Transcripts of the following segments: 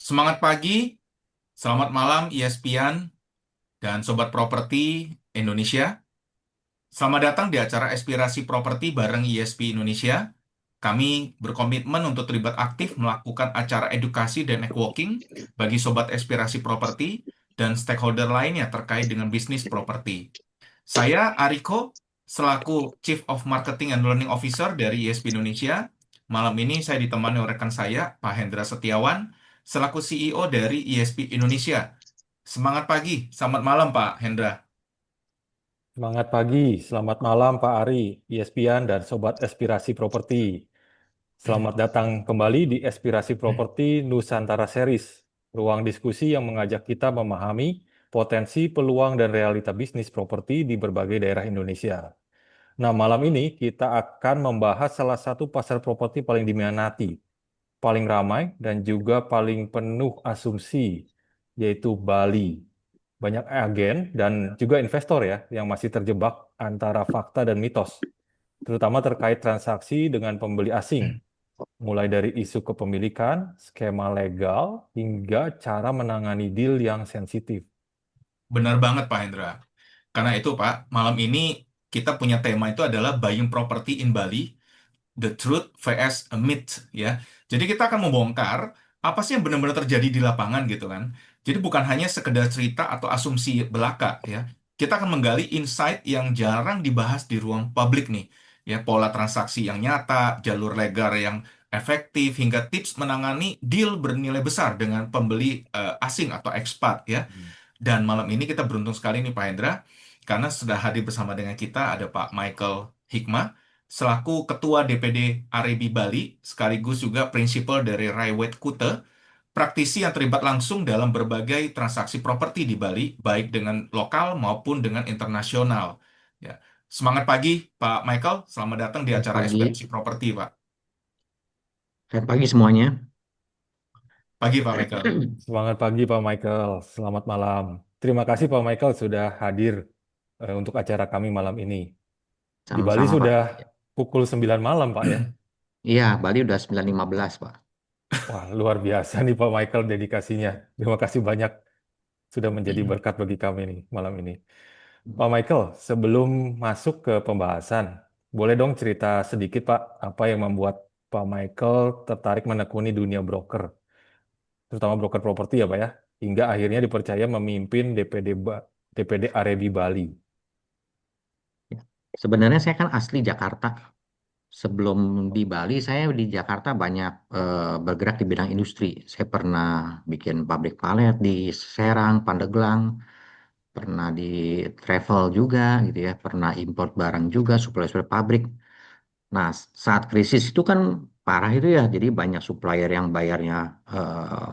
Semangat pagi, selamat malam ESPN dan Sobat Properti Indonesia. Selamat datang di acara Aspirasi Properti bareng ISP Indonesia. Kami berkomitmen untuk terlibat aktif melakukan acara edukasi dan networking bagi Sobat Aspirasi Properti dan stakeholder lainnya terkait dengan bisnis properti. Saya Ariko, selaku Chief of Marketing and Learning Officer dari ISP Indonesia. Malam ini saya ditemani oleh rekan saya, Pak Hendra Setiawan, selaku CEO dari ISP Indonesia. Semangat pagi, selamat malam Pak Hendra. Semangat pagi, selamat malam Pak Ari, ESPN dan Sobat Aspirasi Properti. Selamat datang kembali di Aspirasi Properti Nusantara Series, ruang diskusi yang mengajak kita memahami potensi, peluang, dan realita bisnis properti di berbagai daerah Indonesia. Nah, malam ini kita akan membahas salah satu pasar properti paling diminati, paling ramai, dan juga paling penuh asumsi, yaitu Bali. Banyak agen dan juga investor ya yang masih terjebak antara fakta dan mitos, terutama terkait transaksi dengan pembeli asing, mulai dari isu kepemilikan, skema legal, hingga cara menangani deal yang sensitif. Benar banget Pak Hendra. Karena itu Pak, malam ini kita punya tema itu adalah Buying Property in Bali, The Truth vs a Myth ya. Jadi kita akan membongkar apa sih yang benar-benar terjadi di lapangan gitu kan. Jadi bukan hanya sekedar cerita atau asumsi belaka ya. Kita akan menggali insight yang jarang dibahas di ruang publik nih. Ya, pola transaksi yang nyata, jalur legal yang efektif, hingga tips menangani deal bernilai besar dengan pembeli asing atau expat ya. Hmm. Dan malam ini kita beruntung sekali nih Pak Hendra, karena sudah hadir bersama dengan kita ada Pak Michael Hikmah, selaku Ketua DPD Arebi Bali, sekaligus juga prinsipal dari Raiwet Kute, praktisi yang terlibat langsung dalam berbagai transaksi properti di Bali, baik dengan lokal maupun dengan internasional. Ya. Semangat pagi, Pak Michael. Selamat datang di Selamat acara pagi, Ekspresi Properti, Pak. selamat pagi semuanya. Pagi, Pak Michael. Semangat pagi Pak Michael, selamat malam. Terima kasih Pak Michael sudah hadir untuk acara kami malam ini. Di Bali Sama-sama Pak. sudah pukul 9 malam Pak ya. Iya, Bali udah 9.15 Pak. Wah, luar biasa nih Pak Michael dedikasinya. Terima kasih banyak sudah menjadi berkat bagi kami nih malam ini. Pak Michael, sebelum masuk ke pembahasan, boleh dong cerita sedikit Pak, apa yang membuat Pak Michael tertarik menekuni dunia broker, terutama broker properti ya Pak ya, hingga akhirnya dipercaya memimpin DPD Arebi Bali. Sebenarnya saya kan asli Jakarta. Sebelum di Bali, saya di Jakarta banyak bergerak di bidang industri. Saya pernah bikin pabrik palet di Serang, Pandeglang, pernah di travel juga gitu ya, pernah import barang juga, supplier pabrik. Nah, saat krisis itu kan parah itu ya, jadi banyak supplier yang bayarnya eh,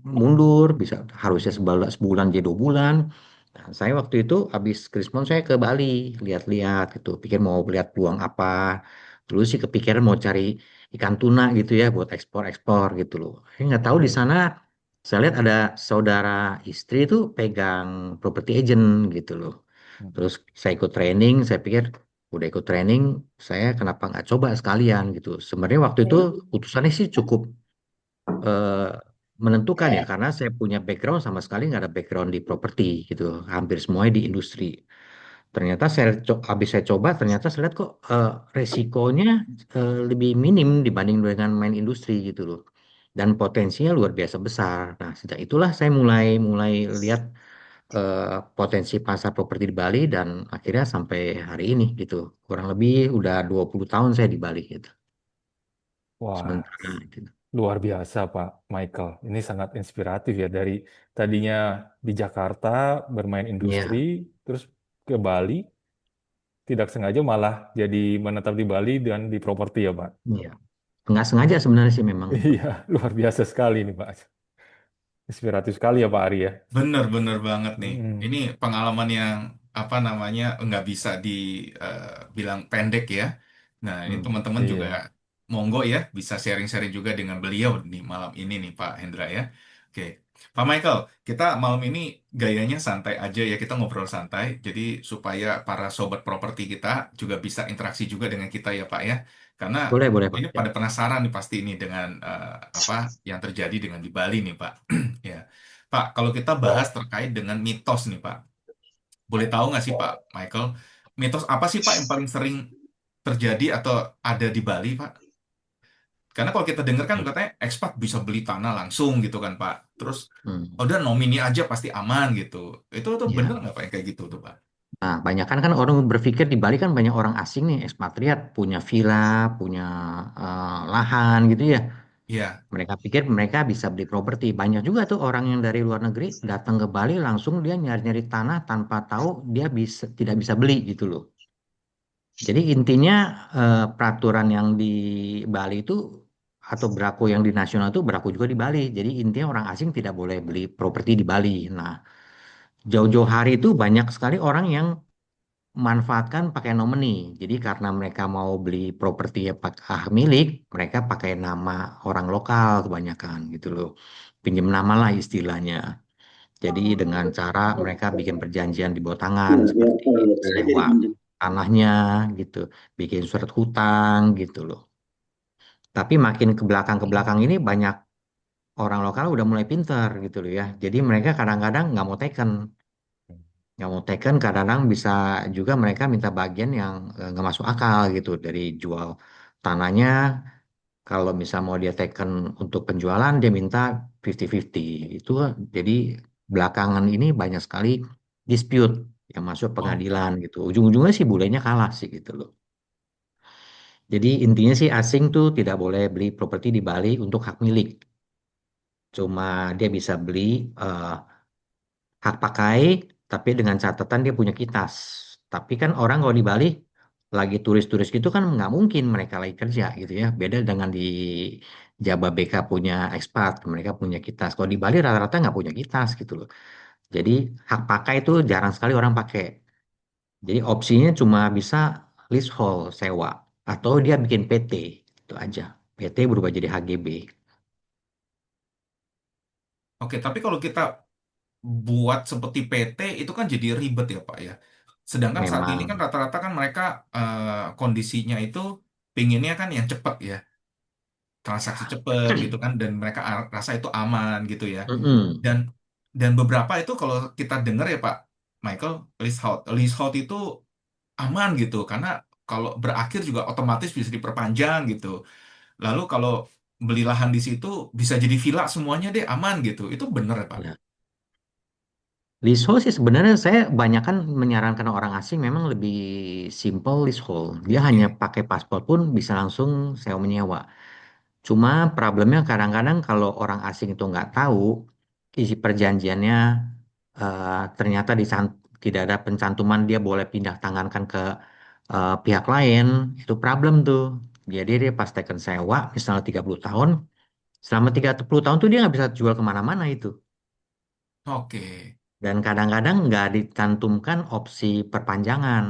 mundur, bisa harusnya sebulan jadi 2 bulan. Nah, saya waktu itu habis Krismon saya ke Bali, lihat-lihat gitu, pikir mau lihat peluang apa. Terus sih kepikiran mau cari ikan tuna gitu ya buat ekspor-ekspor gitu loh. Saya nggak tahu di Oke. sana, saya lihat ada saudara istri itu pegang property agent gitu loh. Terus saya ikut training, saya pikir udah ikut training, saya kenapa nggak coba sekalian gitu. Sebenarnya waktu itu utusannya sih cukup eh, menentukan ya karena saya punya background sama sekali nggak ada background di properti gitu, hampir semuanya di industri. Ternyata habis saya coba ternyata saya lihat kok resikonya lebih minim dibanding dengan main industri gitu loh, dan potensinya luar biasa besar. Nah, sejak itulah saya mulai mulai lihat potensi pasar properti di Bali dan akhirnya sampai hari ini gitu, kurang lebih udah 20 tahun saya di Bali gitu Wah, sementara gitu. luar biasa Pak Michael. Ini sangat inspiratif ya dari tadinya di Jakarta bermain industri, Iya, terus ke Bali, tidak sengaja malah jadi menetap di Bali dan di properti ya Pak. iya. Nggak sengaja sebenarnya sih memang. Iya, luar biasa sekali nih Pak. Inspiratif sekali ya Pak Ari ya. Bener-bener banget nih. Mm, Ini pengalaman yang apa namanya nggak bisa dibilang pendek ya. Nah, ini Hmm. teman-teman juga iya. monggo ya bisa sharing-sharing juga dengan beliau nih malam ini nih Pak Hendra ya. Oke. Pak Michael, kita malam ini gayanya santai aja ya, kita ngobrol santai. Jadi supaya para sobat properti kita juga bisa interaksi juga dengan kita ya Pak ya. Karena Boleh, boleh, Pak. ini Ya. pada penasaran nih pasti ini dengan apa yang terjadi dengan di Bali nih Pak. Ya, Pak, kalau kita bahas terkait dengan mitos nih Pak, boleh tahu nggak sih Pak Michael, mitos apa sih Pak yang paling sering terjadi atau ada di Bali Pak? Karena kalau kita dengar kan katanya ekspat bisa beli tanah langsung gitu kan Pak. Terus Hmm. "Oh, udah nomini aja pasti aman gitu. Itu bener Ya. nggak Pak yang kayak gitu tuh Pak? Nah, banyak kan orang berpikir di Bali kan banyak orang asing nih, ekspatriat, punya villa, punya lahan gitu ya. Iya. Mereka pikir mereka bisa beli properti. Banyak juga tuh orang yang dari luar negeri datang ke Bali langsung dia nyari-nyari tanah tanpa tahu dia tidak bisa beli gitu loh. Jadi intinya peraturan yang di Bali itu atau berlaku yang di nasional itu berlaku juga di Bali. Jadi intinya orang asing tidak boleh beli properti di Bali. Nah, jauh-jauh hari itu banyak sekali orang yang manfaatkan pakai nomini. Jadi karena mereka mau beli properti ya hak milik, mereka pakai nama orang lokal kebanyakan gitu loh. Pinjam nama lah istilahnya. Jadi dengan cara mereka bikin perjanjian di bawah tangan seperti sewa tanahnya gitu, bikin surat hutang gitu loh. Tapi makin ke belakang ini banyak orang lokal udah mulai pinter gitu loh ya. Jadi mereka kadang-kadang nggak mau taken kadang-kadang bisa juga mereka minta bagian yang nggak masuk akal gitu dari jual tanahnya kalau misal mau dia taken untuk penjualan dia minta 50-50 itu jadi belakangan ini banyak sekali dispute yang masuk pengadilan Oke. gitu ujung-ujungnya sih bulenya kalah sih gitu loh jadi intinya sih asing tuh tidak boleh beli properti di Bali untuk hak milik cuma dia bisa beli eh, hak pakai, tapi dengan catatan dia punya kitas. Tapi kan orang kalau di Bali lagi turis-turis gitu kan nggak mungkin mereka lagi kerja gitu ya. Beda dengan di Jababeka punya ekspat, mereka punya kitas. Kalau di Bali rata-rata nggak punya kitas gitu loh. Jadi hak pakai itu jarang sekali orang pakai. Jadi opsinya cuma bisa leasehold sewa atau dia bikin PT itu aja. PT berubah jadi HGB. Oke, tapi kalau kita buat seperti PT itu kan jadi ribet ya Pak ya. Sedangkan saat ini kan Memang, rata-rata kan mereka kondisinya itu pinginnya kan yang cepat ya, transaksi cepat gitu kan, dan mereka rasa itu aman gitu ya. mm-mm. Dan beberapa itu kalau kita dengar ya Pak Michael, leasehold itu aman gitu karena kalau berakhir juga otomatis bisa diperpanjang gitu. Lalu kalau beli lahan di situ bisa jadi villa semuanya deh aman gitu. Itu bener ya Pak? Ya. Leasehold sih sebenarnya saya banyak kan menyarankan orang asing memang lebih simple leasehold. Dia hanya Oke. pakai paspor pun bisa langsung sewa menyewa. Cuma problemnya kadang-kadang kalau orang asing itu nggak tahu isi perjanjiannya ternyata tidak ada pencantuman dia boleh pindah tangankan ke pihak lain, itu problem tuh. Jadi dia pas taken sewa misalnya 30 tahun, selama 30 tahun tuh dia nggak bisa jual kemana-mana itu. Oke. Dan kadang-kadang nggak dicantumkan opsi perpanjangan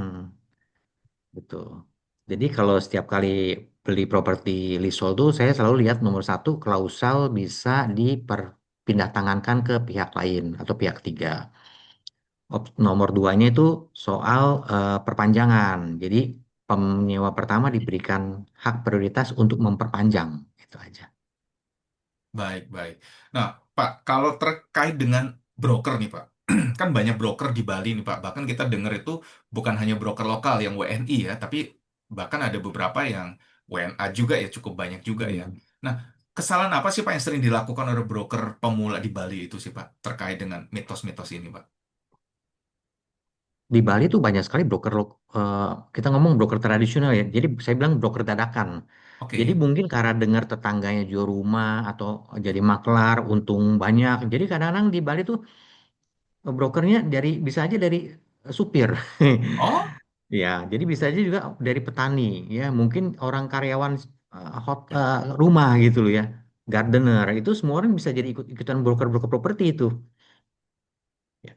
gitu. Jadi kalau setiap kali beli properti leasehold tuh saya selalu lihat nomor satu klausal bisa dipindah tangankan ke pihak lain atau pihak ketiga. Nomor duanya itu soal perpanjangan. Jadi penyewa pertama diberikan hak prioritas untuk memperpanjang. Itu aja. Baik, baik. Nah, Pak, kalau terkait dengan broker nih, Pak. Kan banyak broker di Bali nih, Pak. Bahkan kita dengar itu bukan hanya broker lokal yang WNI ya, tapi bahkan ada beberapa yang WNA juga ya, cukup banyak juga ya. Hmm. Nah, kesalahan apa sih, Pak, yang sering dilakukan oleh broker pemula di Bali itu sih, Pak, terkait dengan mitos-mitos ini, Pak? Di Bali tuh banyak sekali kita ngomong broker tradisional ya. Jadi saya bilang broker dadakan. Jadi Oke. mungkin karena dengar tetangganya jual rumah atau jadi maklar untung banyak. Jadi kadang-kadang di Bali tuh brokernya bisa aja dari supir. Oh, Ya, jadi bisa aja juga dari petani ya. Mungkin orang karyawan rumah gitu loh ya. Gardener itu semua orang bisa jadi ikutan broker-broker properti itu. Ya.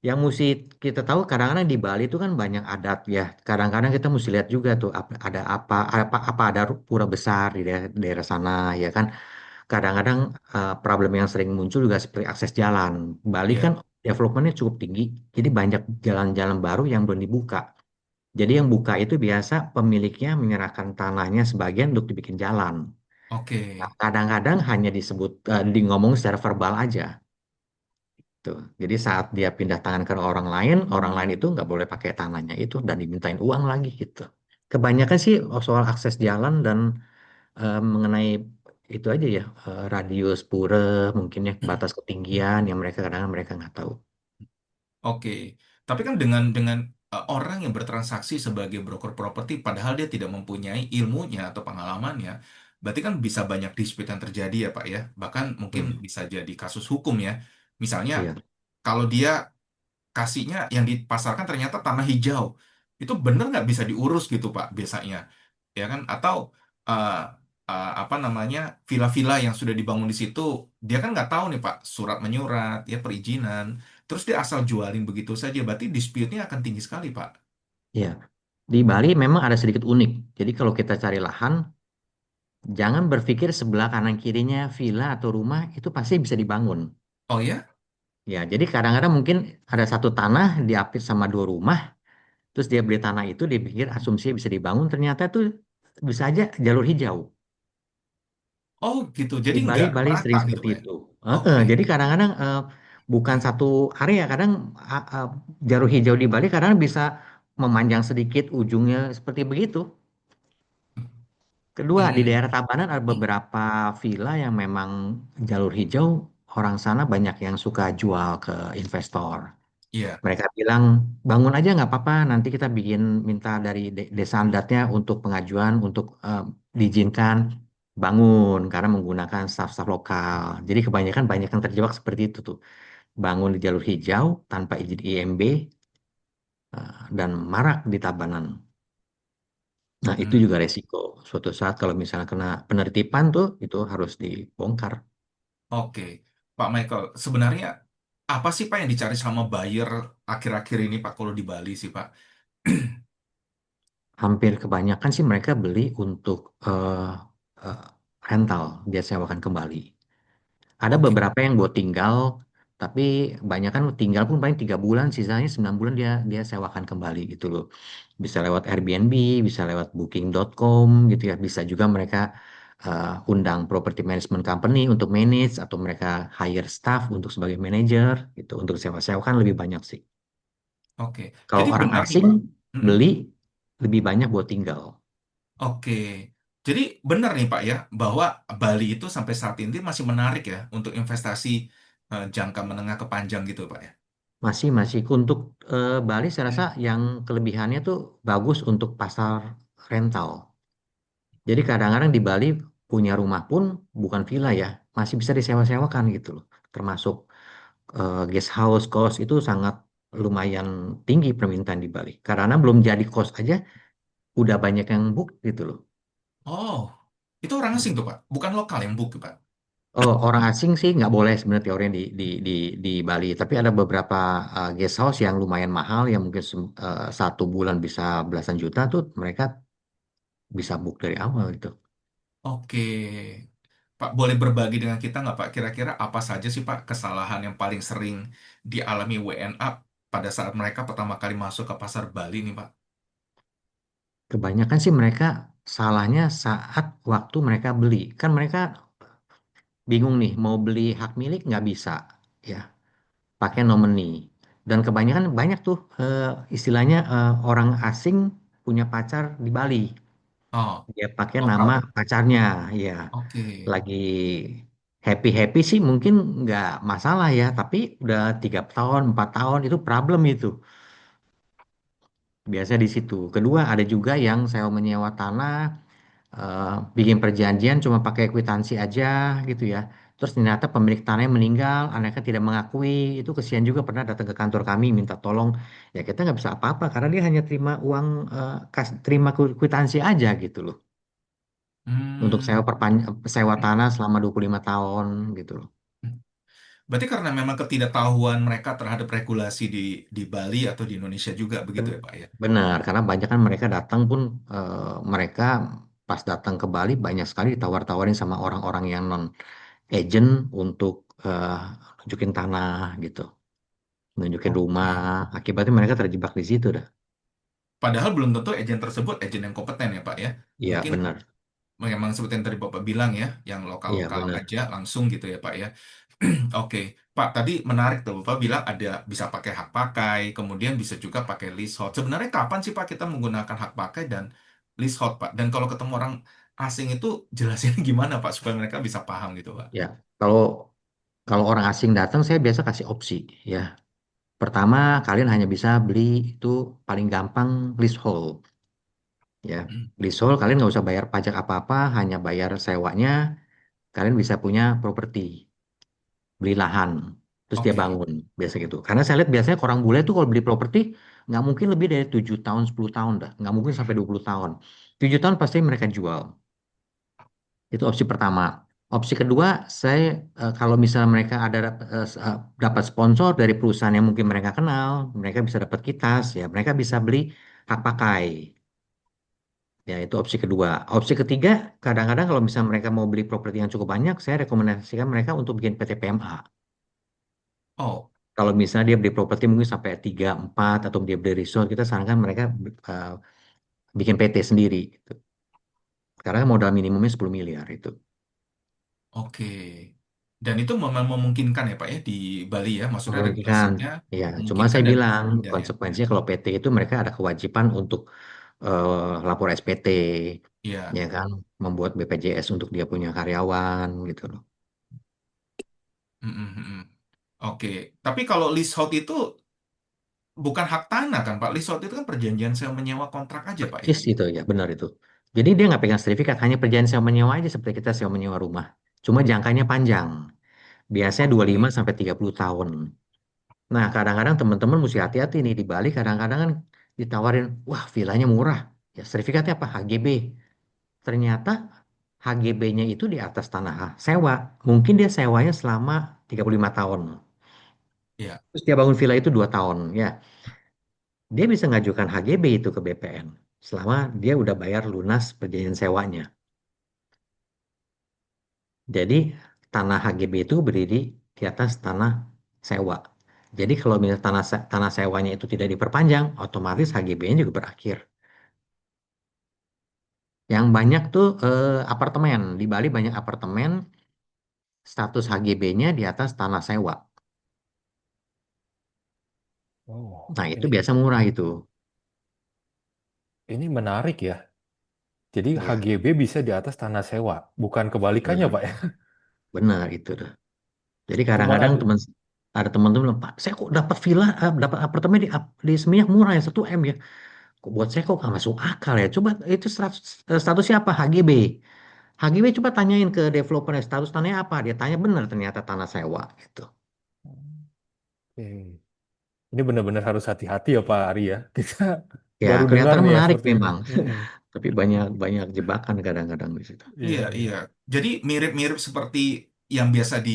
Yang mesti kita tahu kadang-kadang di Bali itu kan banyak adat ya. Kadang-kadang kita mesti lihat juga tuh ada apa ada pura besar di daerah sana ya kan. kadang-kadang problem yang sering muncul juga seperti akses jalan. Bali kan Iya, developmentnya cukup tinggi, jadi banyak jalan-jalan baru yang belum dibuka. Jadi yang buka itu biasa pemiliknya menyerahkan tanahnya sebagian untuk dibikin jalan. oke. Nah, kadang-kadang hanya disebut di ngomong secara verbal aja. Tuh. Jadi saat dia pindah tangan ke orang lain itu nggak boleh pakai tanahnya itu dan dimintain uang lagi gitu. Kebanyakan sih soal akses jalan dan mengenai itu aja ya, radius pura mungkin ya batas ketinggian yang mereka kadang mereka nggak tahu. Oke, tapi kan dengan orang yang bertransaksi sebagai broker properti, padahal dia tidak mempunyai ilmunya atau pengalamannya, berarti kan bisa banyak dispute yang terjadi ya Pak ya. Bahkan mungkin Hmm, bisa jadi kasus hukum ya. Misalnya iya, kalau dia kasihnya yang dipasarkan ternyata tanah hijau, itu bener nggak bisa diurus gitu Pak biasanya, ya kan? Atau eh, apa namanya villa-villa yang sudah dibangun di situ, dia kan nggak tahu nih Pak surat menyurat, ya perizinan, terus dia asal jualin begitu saja, berarti dispute-nya akan tinggi sekali Pak. iya. Di Bali memang ada sedikit unik. Jadi kalau kita cari lahan, jangan berpikir sebelah kanan kirinya villa atau rumah itu pasti bisa dibangun. Oh ya? Ya, jadi kadang-kadang mungkin ada satu tanah diapit sama dua rumah, terus dia beli tanah itu, dia pikir asumsi bisa dibangun, ternyata tuh bisa aja jalur hijau. Oh gitu, Di jadi Bali, nggak Bali merata sering gitu seperti Pak ya? itu. Oke. Jadi kadang-kadang bukan satu area, kadang jalur hijau di Bali kadang bisa memanjang sedikit ujungnya seperti begitu. Kedua, di Hmm, daerah Tabanan ada beberapa villa yang memang jalur hijau, orang sana banyak yang suka jual ke investor. iya. Mereka bilang, bangun aja nggak apa-apa, nanti kita bikin minta dari desa adatnya untuk pengajuan, untuk diizinkan bangun, karena menggunakan staf-staf lokal. Jadi kebanyakan banyak yang terjebak seperti itu tuh. Bangun di jalur hijau tanpa izin IMB, dan marak di Tabanan. Nah, itu Hmm, juga resiko. Suatu saat kalau misalnya kena penertiban tuh, itu harus dibongkar. oke. Pak Michael, sebenarnya apa sih Pak yang dicari sama buyer akhir-akhir ini Pak kalau di Bali sih Pak? Hampir kebanyakan sih mereka beli untuk eh, rental, dia sewakan kembali. Ada Oke. beberapa yang buat tinggal, tapi banyak kan tinggal pun paling 3 bulan, sisanya 9 bulan dia dia sewakan kembali gitu loh. Bisa lewat Airbnb, bisa lewat Booking.com gitu ya. Bisa juga mereka undang property management company untuk manage atau mereka hire staff untuk sebagai manager gitu. Untuk sewa-sewa kan lebih banyak sih. Oke, Kalau jadi orang benar nih asing Pak. Mm-mm. beli lebih banyak buat tinggal. Oke, jadi benar nih Pak ya bahwa Bali itu sampai saat ini masih menarik ya untuk investasi jangka menengah ke panjang gitu Pak ya. Masih untuk Bali saya rasa yang kelebihannya tuh bagus untuk pasar rental. Jadi kadang-kadang di Bali punya rumah pun bukan villa ya, masih bisa disewa-sewakan gitu loh. Termasuk guest house, kos itu sangat lumayan tinggi permintaan di Bali. Karena belum jadi kos aja udah banyak yang book gitu loh. Oh, itu orang asing tuh Pak, bukan lokal yang book Pak. Oh, orang asing sih nggak boleh sebenarnya teorinya di Bali. Tapi ada beberapa guest house yang lumayan mahal, yang mungkin 1 bulan bisa belasan juta tuh mereka bisa book dari awal gitu. Oke, Pak boleh berbagi dengan kita nggak Pak? Kira-kira apa saja sih Pak kesalahan yang paling sering dialami WNA pada saat mereka pertama kali masuk ke pasar Bali nih Pak? Kebanyakan sih mereka salahnya saat waktu mereka beli. Kan mereka bingung nih, mau beli hak milik nggak bisa, ya, pakai nomini. Dan kebanyakan banyak tuh istilahnya orang asing punya pacar di Bali. Oh, Dia pakai nama lokal. pacarnya, ya. Oke. Lagi happy-happy sih mungkin nggak masalah ya, tapi udah 3 tahun, 4 tahun itu problem itu. Biasa di situ. Kedua, ada juga yang sewa menyewa tanah, bikin perjanjian cuma pakai kwitansi aja gitu ya. Terus ternyata pemilik tanahnya meninggal, anaknya tidak mengakui, itu kesian juga pernah datang ke kantor kami minta tolong. Ya kita nggak bisa apa-apa karena dia hanya terima uang, terima kwitansi aja gitu loh. Untuk Hmm. sewa tanah selama 25 tahun gitu loh. Berarti karena memang ketidaktahuan mereka terhadap regulasi di Bali atau di Indonesia juga begitu Ben- ya Pak ya? Benar, karena banyak kan mereka datang pun mereka pas datang ke Bali banyak sekali ditawar-tawarin sama orang-orang yang non agent untuk nunjukin tanah gitu, nunjukin rumah. Oke. Akibatnya mereka terjebak di situ dah. Padahal belum tentu agen tersebut agen yang kompeten ya Pak ya. Iya Mungkin benar, memang seperti yang tadi Bapak bilang ya, yang iya lokal-lokal benar. aja langsung gitu ya Pak ya. Oke, Pak, tadi menarik tuh Bapak bilang ada bisa pakai hak pakai, kemudian bisa juga pakai leasehold. Sebenarnya kapan sih Pak kita menggunakan hak pakai dan leasehold Pak? Dan kalau ketemu orang asing itu jelasin gimana Pak supaya mereka bisa paham gitu Pak? Ya, kalau kalau orang asing datang, saya biasa kasih opsi ya. Pertama, kalian hanya bisa beli itu paling gampang leasehold ya. Leasehold kalian nggak usah bayar pajak apa-apa, hanya bayar sewanya. Kalian bisa punya properti, beli lahan, terus dia Oke. bangun, biasa gitu. Karena saya lihat biasanya orang bule tuh kalau beli properti nggak mungkin lebih dari 7 tahun, 10 tahun dah, nggak mungkin sampai 20 tahun. 7 tahun pasti mereka jual. Itu opsi pertama. Opsi kedua, saya kalau misalnya mereka ada dapat sponsor dari perusahaan yang mungkin mereka kenal, mereka bisa dapat kitas, ya mereka bisa beli hak pakai. Ya, itu opsi kedua. Opsi ketiga, kadang-kadang kalau misalnya mereka mau beli properti yang cukup banyak, saya rekomendasikan mereka untuk bikin PT PMA. Oh, Kalau misalnya dia beli properti mungkin sampai 3 4 atau dia beli resort, kita sarankan mereka uh, bikin PT sendiri, gitu. Karena modal minimumnya 10 miliar itu. oke. Dan itu memang memungkinkan ya Pak ya di Bali ya, maksudnya Memungkinkan, regulasinya ya. Cuma memungkinkan saya dan bilang mudah ya. konsekuensinya kalau PT itu mereka ada kewajiban untuk lapor SPT, Iya. ya kan, membuat BPJS untuk dia punya karyawan gitu loh. Mm, mm, mm, mm. Oke, tapi kalau leasehold itu bukan hak tanah kan Pak? Leasehold itu kan perjanjian sewa menyewa kontrak aja Pak ya? Persis itu ya, benar itu. Jadi dia nggak pegang sertifikat, hanya perjanjian sewa menyewa aja seperti kita sewa menyewa rumah. Cuma jangkanya panjang, biasanya 25 Oke. sampai 30 tahun. Nah, kadang-kadang teman-teman mesti hati-hati nih di Bali, kadang-kadang kan ditawarin, wah villanya murah. Ya, sertifikatnya apa? HGB. Ternyata HGB-nya itu di atas tanah sewa. Mungkin dia sewanya selama 35 tahun. Iya. Terus dia bangun villa itu 2 tahun. Ya, dia bisa ngajukan HGB itu ke BPN. Selama dia udah bayar lunas perjanjian sewanya. Jadi tanah HGB itu berdiri di atas tanah sewa. Jadi kalau misalnya tanah sewanya itu tidak diperpanjang, otomatis HGB-nya juga berakhir. Yang banyak tuh apartemen. Di Bali banyak apartemen, status HGB-nya di atas tanah sewa. Oh, Nah, itu biasa murah itu. ini menarik ya. Jadi Ya, HGB bisa di atas tanah sewa, bukan kebalikannya, benar. Pak ya. Benar itu dah. Jadi Cuma kadang-kadang ada, ada teman-teman bilang, Pak, saya kok dapat villa, dapat apartemen di Seminyak murah ya 1 M ya. Kok buat saya kok nggak masuk akal ya. Coba itu statusnya apa? HGB. HGB coba tanyain ke developernya status tanahnya apa. Dia tanya benar ternyata tanah sewa gitu. Oke. Ini benar-benar harus hati-hati ya Pak Ari ya. Kita Ya, baru dengar kelihatan nih ya menarik seperti ini. memang. Mm-mm. Tapi banyak banyak jebakan kadang-kadang di situ. Iya, Iya, iya. iya. Jadi mirip-mirip seperti yang biasa di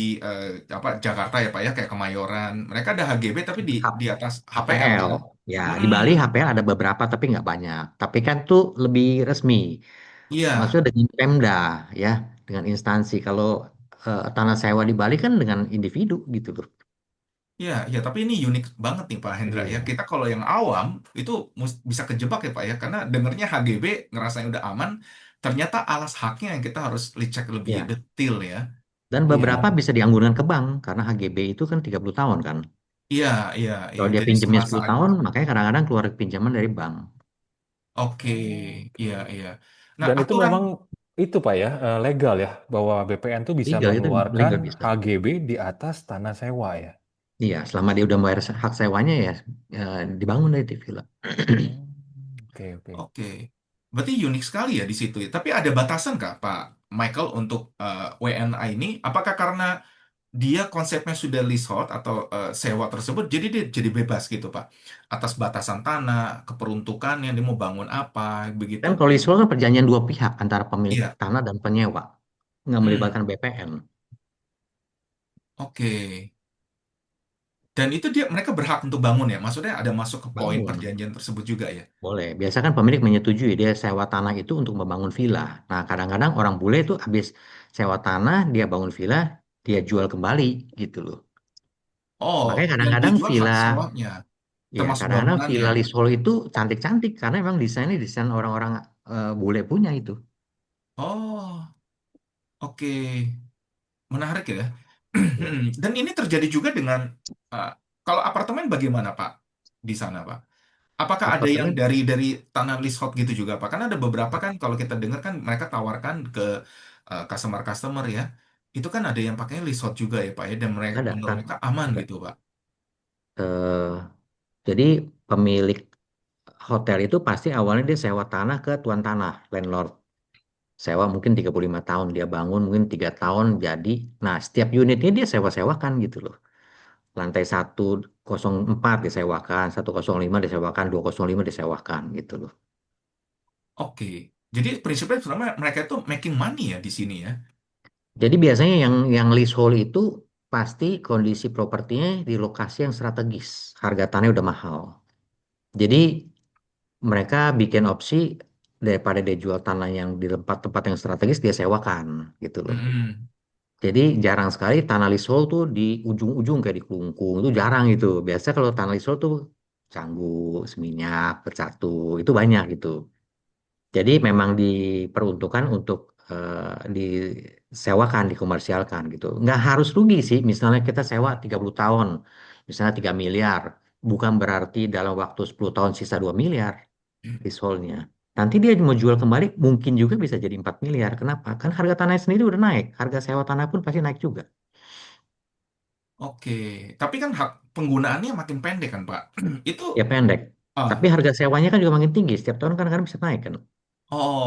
apa Jakarta ya Pak ya, kayak Kemayoran. Mereka ada HGB tapi di atas HPL HPL. kan? Ya, di Mm-mm. Bali HPL ada beberapa tapi nggak banyak. Tapi kan tuh lebih resmi. Iya, Maksudnya dengan Pemda ya, dengan instansi. Kalau tanah sewa di Bali kan dengan individu gitu loh. iya, iya. Tapi ini unik banget nih Pak Hendra ya. Iya. Kita kalau yang awam itu bisa kejebak ya Pak ya, karena dengernya HGB ngerasain udah aman, ternyata alas haknya yang kita harus dicek lebih Ya, detail ya. dan beberapa Iya. bisa dianggunkan ke bank karena HGB itu kan 30 tahun kan. Iya, iya, iya. Kalau dia Jadi pinjemnya serasa 10 aja. tahun, makanya kadang-kadang keluar pinjaman dari bank. Oke, Oke. iya, iya. Nah, Dan itu aturan, memang itu Pak ya, legal ya, bahwa BPN tuh bisa Legal itu mengeluarkan legal bisa. HGB di atas tanah sewa ya. Iya, selama dia udah bayar hak sewanya ya, ya dibangun dari TV lah. Hmm, oke, oke. oke. Berarti unik sekali ya di situ ya. Tapi ada batasan nggak, Pak Michael, untuk WNA ini? Apakah karena dia konsepnya sudah leasehold atau sewa tersebut, jadi dia jadi bebas gitu, Pak? Atas batasan tanah, keperuntukan yang dia mau bangun apa, begitu? Kan kalau leasehold kan perjanjian dua pihak antara pemilik Iya. tanah dan penyewa, nggak Hmm, melibatkan BPN. oke. Dan itu dia mereka berhak untuk bangun ya. Maksudnya ada masuk ke poin Bangun, perjanjian tersebut juga ya. boleh. Biasa kan pemilik menyetujui dia sewa tanah itu untuk membangun villa. Nah, kadang-kadang orang bule itu habis sewa tanah, dia bangun villa, dia jual kembali gitu loh. Oh, Makanya yang kadang-kadang dijual hak villa, sewanya, ya termasuk kadang-kadang bangunannya. villa leasehold itu cantik-cantik karena memang desainnya desain orang-orang bule punya itu. Oh, oke. Menarik ya. Ya, Dan ini terjadi juga dengan uh, kalau apartemen bagaimana, Pak? Di sana, Pak? Apakah ada yang apartemen dari tanah leasehold gitu juga, Pak? Karena ada beberapa kan kalau kita dengar kan mereka tawarkan ke customer-customer ya. Itu kan ada yang pakai leasehold juga ya, Pak ya, dan mereka ada, menurut mereka aman ada. gitu, Pak. Eh, jadi pemilik hotel itu pasti awalnya dia sewa tanah ke tuan tanah, landlord. Sewa mungkin 35 tahun, dia bangun mungkin 3 tahun jadi. Nah, setiap unitnya dia sewa-sewakan gitu loh. Lantai 104 disewakan, 105 disewakan, 205 disewakan gitu loh. Oke. Jadi prinsipnya sebenarnya mereka itu making money ya di sini ya. Jadi biasanya yang leasehold itu pasti kondisi propertinya di lokasi yang strategis, harga tanahnya udah mahal. Jadi mereka bikin opsi daripada dia jual tanah yang di tempat-tempat yang strategis dia sewakan gitu loh. Mm-mm. Jadi jarang sekali tanah leasehold tuh di ujung-ujung kayak di Kelungkung itu jarang itu. Biasa kalau tanah leasehold tuh Canggu, Seminyak, Pecatu itu banyak gitu. Jadi memang diperuntukkan untuk disewakan, dikomersialkan gitu. Nggak harus rugi sih. Misalnya kita sewa 30 tahun, misalnya 3 miliar. Bukan berarti dalam waktu 10 tahun sisa 2 miliar leaseholdnya. Nanti dia mau jual kembali, mungkin juga bisa jadi 4 miliar. Kenapa? Kan harga tanah sendiri udah naik. Harga sewa tanah pun pasti naik juga. Oke. Tapi kan hak penggunaannya makin pendek kan, Pak. Itu Ya pendek. Tapi ah harga sewanya kan juga makin tinggi. Setiap tahun kan kadang bisa naik kan.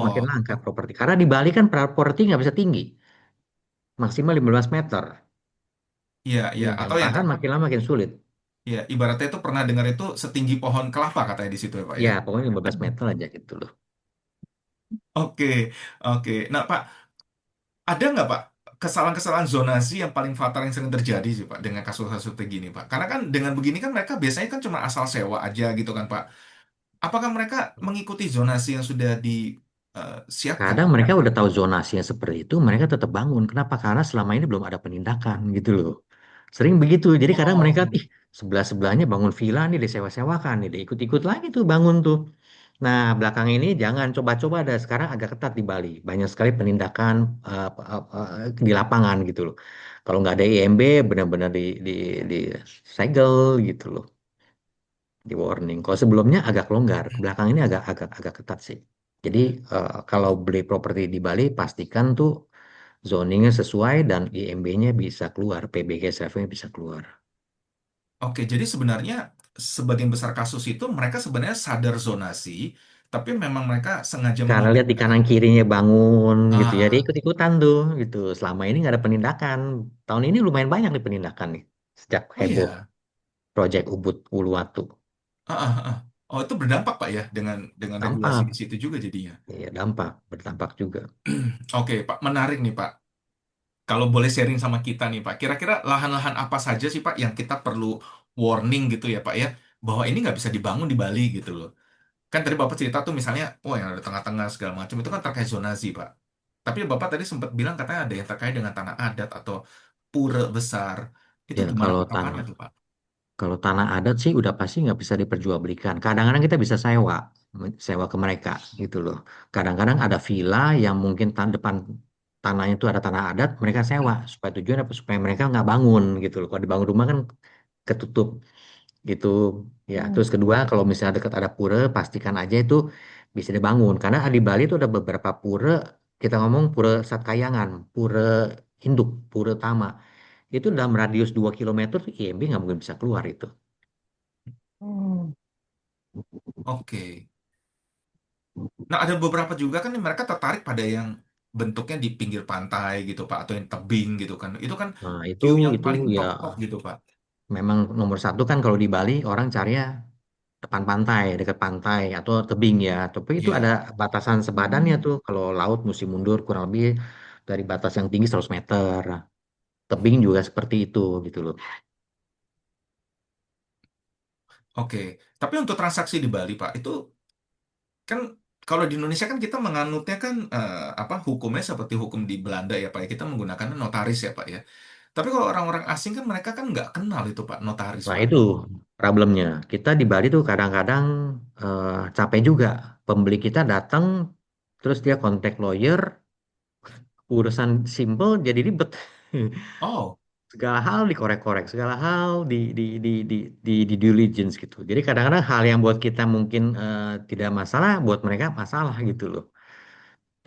Makin oh langka properti. Karena di Bali kan properti nggak bisa tinggi. Maksimal 15 meter. iya iya Minjam atau yang tanah makin lama makin sulit. ya ibaratnya itu pernah dengar itu setinggi pohon kelapa katanya di situ ya, Pak ya. Ya, pokoknya 15 meter aja gitu loh. Oke, oke. Nah, Pak, ada nggak, Pak, kesalahan-kesalahan zonasi yang paling fatal yang sering terjadi sih, Pak, dengan kasus-kasus kayak gini, Pak? Karena kan dengan begini kan mereka biasanya kan cuma asal sewa aja gitu kan, Pak. Apakah mereka mengikuti zonasi yang sudah disiapkan? Kadang mereka udah tahu zonasinya seperti itu, mereka tetap bangun. Kenapa? Karena selama ini belum ada penindakan gitu loh. Sering begitu. Jadi kadang mereka, Oh, ih sebelah-sebelahnya bangun villa nih, disewa-sewakan nih, dia ikut-ikut lagi tuh bangun tuh. Nah, belakang ini jangan coba-coba ada sekarang agak ketat di Bali. Banyak sekali penindakan di lapangan gitu loh. Kalau nggak ada IMB, benar-benar di segel gitu loh, di warning. Kalau sebelumnya agak longgar, ke belakang ini agak agak agak ketat sih. Jadi kalau beli properti di Bali pastikan tuh zoningnya sesuai dan IMB-nya bisa keluar, PBG-nya bisa keluar. oke. Jadi sebenarnya sebagian besar kasus itu mereka sebenarnya sadar zonasi, tapi memang mereka sengaja Karena lihat di meninggalkan. kanan kirinya bangun gitu ya, dia Ah, ikut-ikutan tuh gitu. Selama ini nggak ada penindakan. Tahun ini lumayan banyak nih penindakan nih sejak oh heboh iya. Project Ubud Uluwatu. Ah. Oh, itu berdampak, Pak ya, dengan regulasi di Dampak, situ juga jadinya. ya dampak, berdampak juga. Oke, Pak, menarik nih, Pak. Kalau boleh sharing sama kita nih, Pak, kira-kira lahan-lahan apa saja sih, Pak, yang kita perlu warning gitu ya, Pak ya, bahwa ini nggak bisa dibangun di Bali gitu loh. Kan tadi Bapak cerita tuh misalnya, oh yang ada tengah-tengah segala macam itu kan terkait zonasi, Pak. Tapi Bapak tadi sempat bilang katanya ada yang terkait dengan tanah adat atau pura besar. Itu Ya gimana kalau penerapannya tanah tuh, Pak? Kalau tanah adat sih udah pasti nggak bisa diperjualbelikan. Kadang-kadang kita bisa sewa, sewa ke mereka gitu loh. Kadang-kadang ada villa yang mungkin depan tanahnya itu ada tanah adat, mereka sewa supaya tujuan apa? Supaya mereka nggak bangun gitu loh. Kalau dibangun rumah kan ketutup gitu. Ya, terus kedua kalau misalnya dekat ada pura, pastikan aja itu bisa dibangun. Karena di Bali itu ada beberapa pura, kita ngomong pura Satkayangan, pura induk, pura Tama. Itu dalam radius 2 kilometer tuh IMB nggak mungkin bisa keluar itu. Oke. Nah, ada beberapa juga kan yang mereka tertarik pada yang bentuknya di pinggir pantai gitu, Pak, atau yang tebing gitu kan. Itu kan Nah, view yang itu paling ya top-top gitu, Pak. memang nomor satu kan kalau di Bali orang carinya depan pantai, dekat pantai atau tebing ya. Tapi itu ada Iya. batasan sebadannya tuh. Kalau laut mesti mundur kurang lebih dari batas yang tinggi 100 meter. Tebing juga seperti itu gitu loh. Oke. Tapi untuk transaksi di Bali, Pak, itu kan kalau di Indonesia kan kita menganutnya kan apa hukumnya seperti hukum di Belanda ya, Pak, ya. Kita menggunakan notaris ya, Pak ya. Tapi kalau orang-orang asing kan mereka kan nggak kenal itu Pak, notaris Nah, Pak. itu problemnya. Kita di Bali tuh kadang-kadang capek juga. Pembeli kita datang, terus dia kontak lawyer, urusan simple jadi ribet. Oh, Segala hal dikorek-korek, segala hal di due diligence gitu. Jadi kadang-kadang hal yang buat kita mungkin tidak masalah, buat mereka masalah gitu loh.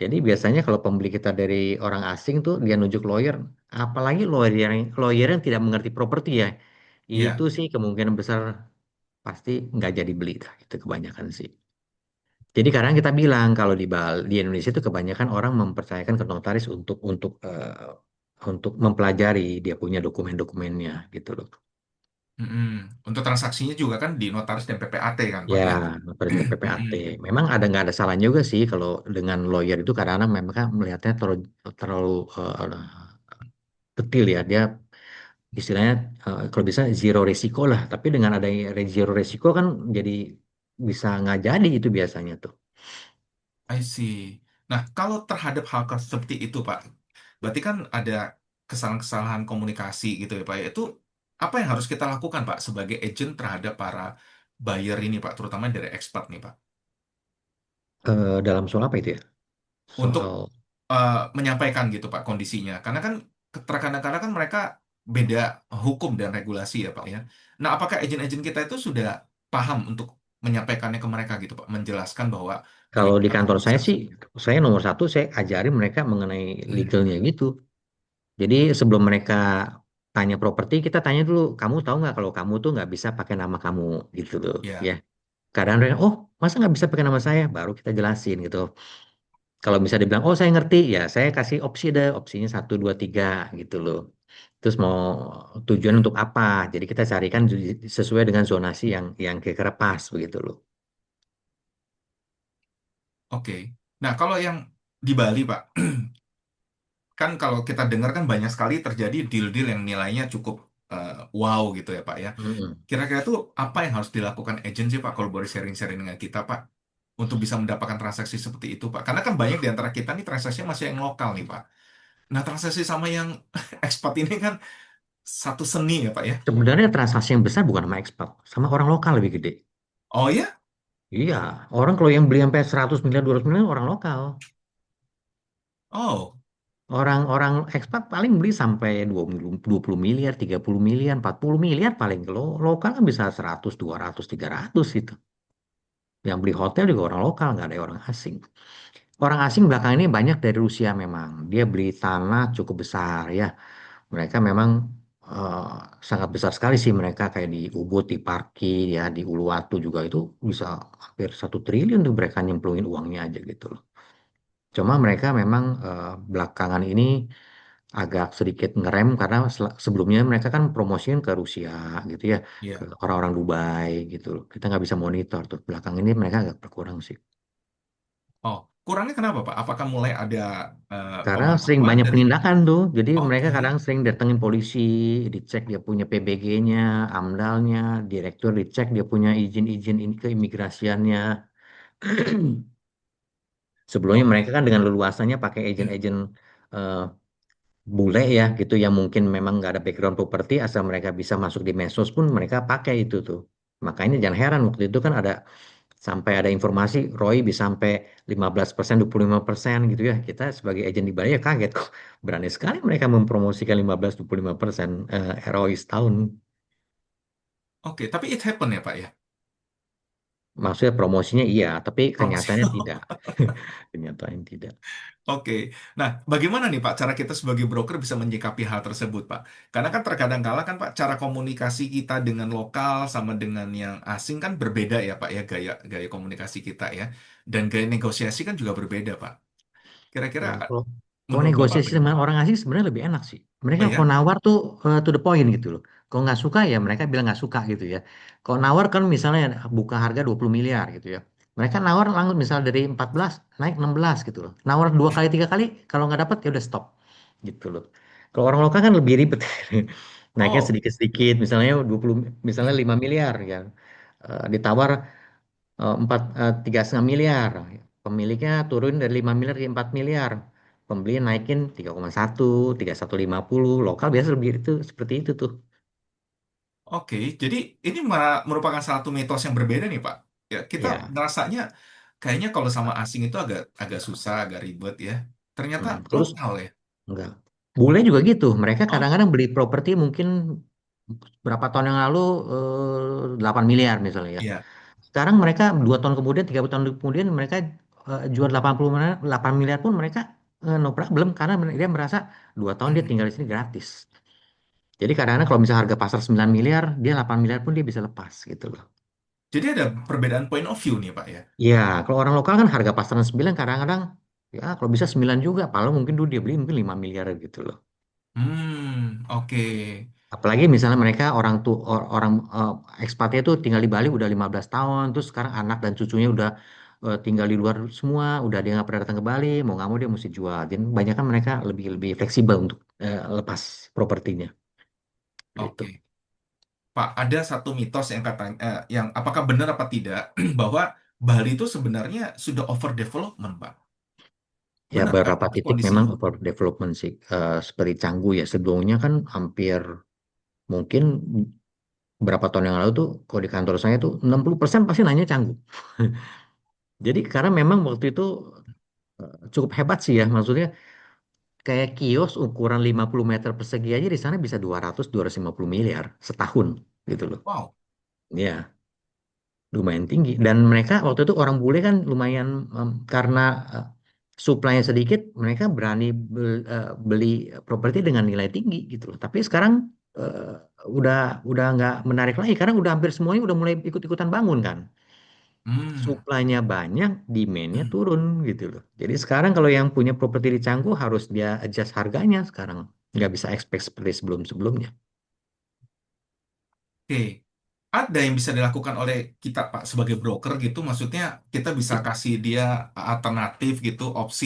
Jadi biasanya kalau pembeli kita dari orang asing tuh dia nunjuk lawyer, apalagi lawyer yang tidak mengerti properti ya, itu iya. sih kemungkinan besar pasti nggak jadi beli dah. Itu kebanyakan sih. Jadi kadang kita bilang kalau di Indonesia itu kebanyakan orang mempercayakan ke notaris untuk mempelajari dia punya dokumen-dokumennya gitu loh. Mm-mm. Untuk transaksinya juga kan di notaris dan PPAT kan Pak Ya, ya. notaris dan PPAT. Mm-mm. Memang ada nggak ada salahnya juga sih kalau dengan lawyer itu kadang-kadang memang kan melihatnya terlalu detail ya. Dia istilahnya kalau bisa zero resiko lah. Tapi dengan adanya zero resiko kan jadi bisa nggak jadi itu biasanya tuh. I see. Nah, kalau terhadap hal seperti itu, Pak, berarti kan ada kesalahan-kesalahan komunikasi gitu ya, Pak. Ya. Itu apa yang harus kita lakukan, Pak, sebagai agent terhadap para buyer ini, Pak, terutama dari expert nih, Pak, Dalam soal apa itu ya? untuk Soal menyampaikan gitu, Pak, kondisinya. Karena kan kadang-kadang kan mereka beda hukum dan regulasi ya, Pak, ya. Nah, apakah agen-agen kita itu sudah paham untuk menyampaikannya ke mereka gitu, Pak, menjelaskan bahwa ini kalau di akan kantor saya bisa sih, saya nomor satu saya ajarin mereka mengenai Hmm, legalnya gitu. Jadi sebelum mereka tanya properti, kita tanya dulu, kamu tahu nggak kalau kamu tuh nggak bisa pakai nama kamu gitu loh, ya. ya. Kadang mereka, oh masa nggak bisa pakai nama saya? Baru kita jelasin gitu. Kalau bisa dibilang, oh saya ngerti, ya saya kasih opsi deh, opsinya satu, dua, tiga gitu loh. Terus mau tujuan untuk apa? Jadi kita carikan sesuai dengan zonasi yang kira-kira pas begitu loh. Oke. Nah, kalau yang di Bali, Pak, kan kalau kita dengar kan banyak sekali terjadi deal-deal yang nilainya cukup wow gitu ya, Pak ya. Mm-mm. Kira-kira tuh apa yang harus dilakukan agensi, Pak, kalau boleh sharing-sharing dengan kita, Pak, untuk bisa mendapatkan transaksi seperti itu, Pak? Karena kan banyak di antara kita nih transaksinya masih yang lokal nih, Pak. Nah, transaksi sama yang ekspat ini kan satu seni ya, Pak ya. Sebenarnya transaksi yang besar bukan sama ekspat, sama orang lokal lebih gede. Oh ya? Iya, orang kalau yang beli sampai 100 miliar, 200 miliar orang lokal. Oh, Orang-orang ekspat paling beli sampai 20 miliar, 30 miliar, 40 miliar paling. Kalau lokal kan bisa 100, 200, 300 itu. Yang beli hotel juga orang lokal, nggak ada orang asing. Orang asing belakang ini banyak dari Rusia memang. Dia beli tanah cukup besar ya. Mereka memang eh, sangat besar sekali sih mereka kayak di Ubud, di Parki, ya di Uluwatu juga itu bisa hampir 1 triliun tuh mereka nyemplungin uangnya aja gitu loh. Cuma mereka memang belakangan ini agak sedikit ngerem karena sebelumnya mereka kan promosiin ke Rusia gitu ya, ke iya. orang-orang Dubai gitu loh. Kita nggak bisa monitor tuh. Belakang ini mereka agak berkurang sih. Oh, kurangnya kenapa, Pak? Apakah mulai ada Karena sering pemantauan banyak dari... penindakan tuh. Jadi mereka Oke. kadang sering datengin polisi, dicek dia punya PBG-nya, AMDAL-nya, direktur dicek dia punya izin-izin ini keimigrasiannya. Sebelumnya Oke. mereka kan dengan leluasanya pakai agen-agen eh, bule ya gitu yang mungkin memang nggak ada background properti asal mereka bisa masuk di medsos pun mereka pakai itu tuh. Makanya jangan heran waktu itu kan sampai ada informasi ROI bisa sampai 15%, 25% gitu ya. Kita sebagai agen di Bali ya kaget kok. Berani sekali mereka mempromosikan 15-25% ROI setahun. Oke, tapi it happen ya, Pak ya? Maksudnya promosinya iya, tapi Promosi. kenyataannya tidak. Kenyataannya tidak. Oke. Nah, bagaimana nih Pak cara kita sebagai broker bisa menyikapi hal tersebut, Pak? Karena kan terkadang kala kan Pak cara komunikasi kita dengan lokal sama dengan yang asing kan berbeda ya, Pak ya, gaya gaya komunikasi kita ya. Dan gaya negosiasi kan juga berbeda, Pak. Kira-kira Ya, kalau menurut Bapak negosiasi bagaimana? dengan orang asing sebenarnya lebih enak sih. Oh Mereka kalau ya? nawar tuh to the point gitu loh. Kalau nggak suka ya mereka bilang nggak suka gitu ya. Kalau nawar kan misalnya buka harga 20 miliar gitu ya. Mereka nawar langsung misal dari 14 naik 16 gitu loh. Nawar 2 kali 3 kali kalau nggak dapat ya udah stop gitu loh. Kalau orang lokal kan lebih ribet. Naiknya Oh. sedikit-sedikit misalnya 20 misalnya 5 miliar ya. Ditawar 3,5 miliar. Pemiliknya turun dari 5 miliar ke 4 miliar. pembelian naikin 3,1, 3,150, lokal biasa lebih itu seperti itu tuh. Oke, jadi ini merupakan satu mitos yang berbeda nih, Pak. Ya, kita Ya. ngerasanya kayaknya kalau sama asing itu agak agak susah, agak ribet ya. Ternyata Terus lokal ya. enggak. Bule juga gitu. Mereka Oh, kadang-kadang beli properti mungkin berapa tahun yang lalu 8 miliar misalnya ya. iya. Sekarang mereka 2 tahun kemudian, 3 tahun kemudian mereka jual 80 miliar, 8 miliar pun mereka no problem karena dia merasa 2 tahun dia tinggal di sini gratis. Jadi kadang-kadang kalau misalnya harga pasar 9 miliar, dia 8 miliar pun dia bisa lepas gitu loh. Jadi ada perbedaan point of view nih, Pak ya. Ya, kalau orang lokal kan harga pasaran 9 kadang-kadang ya kalau bisa 9 juga, paling mungkin dulu dia beli mungkin 5 miliar gitu loh. Oke. Apalagi misalnya mereka orang ekspatnya itu tinggal di Bali udah 15 tahun, terus sekarang anak dan cucunya udah tinggal di luar semua, udah dia nggak pernah datang ke Bali, mau nggak mau dia mesti jual. Jadi banyak kan mereka lebih lebih fleksibel untuk lepas propertinya gitu. Oke. Pak, ada satu mitos yang katanya, yang apakah benar apa tidak, bahwa Bali itu sebenarnya sudah overdevelopment, Pak. Ya Benarkah beberapa itu titik memang kondisinya? over development sih. Seperti Canggu ya sebelumnya kan hampir mungkin berapa tahun yang lalu tuh kalau di kantor saya tuh 60% pasti nanya Canggu. Jadi karena memang waktu itu cukup hebat sih ya, maksudnya kayak kios ukuran 50 meter persegi aja di sana bisa 200-250 miliar setahun gitu loh. Wow. Ya, lumayan tinggi. Dan mereka waktu itu orang bule kan lumayan karena eh, supply-nya sedikit, mereka berani beli properti dengan nilai tinggi gitu loh. Tapi sekarang eh, udah nggak menarik lagi karena udah hampir semuanya udah mulai ikut-ikutan bangun kan. Hmm. Supply-nya banyak, demand-nya turun gitu loh. Jadi sekarang kalau yang punya properti di Canggu harus dia adjust harganya sekarang. Nggak bisa expect seperti sebelum-sebelumnya. Oke. Ada yang bisa dilakukan oleh kita, Pak, sebagai broker gitu. Maksudnya kita bisa Ya, kasih dia alternatif gitu, opsi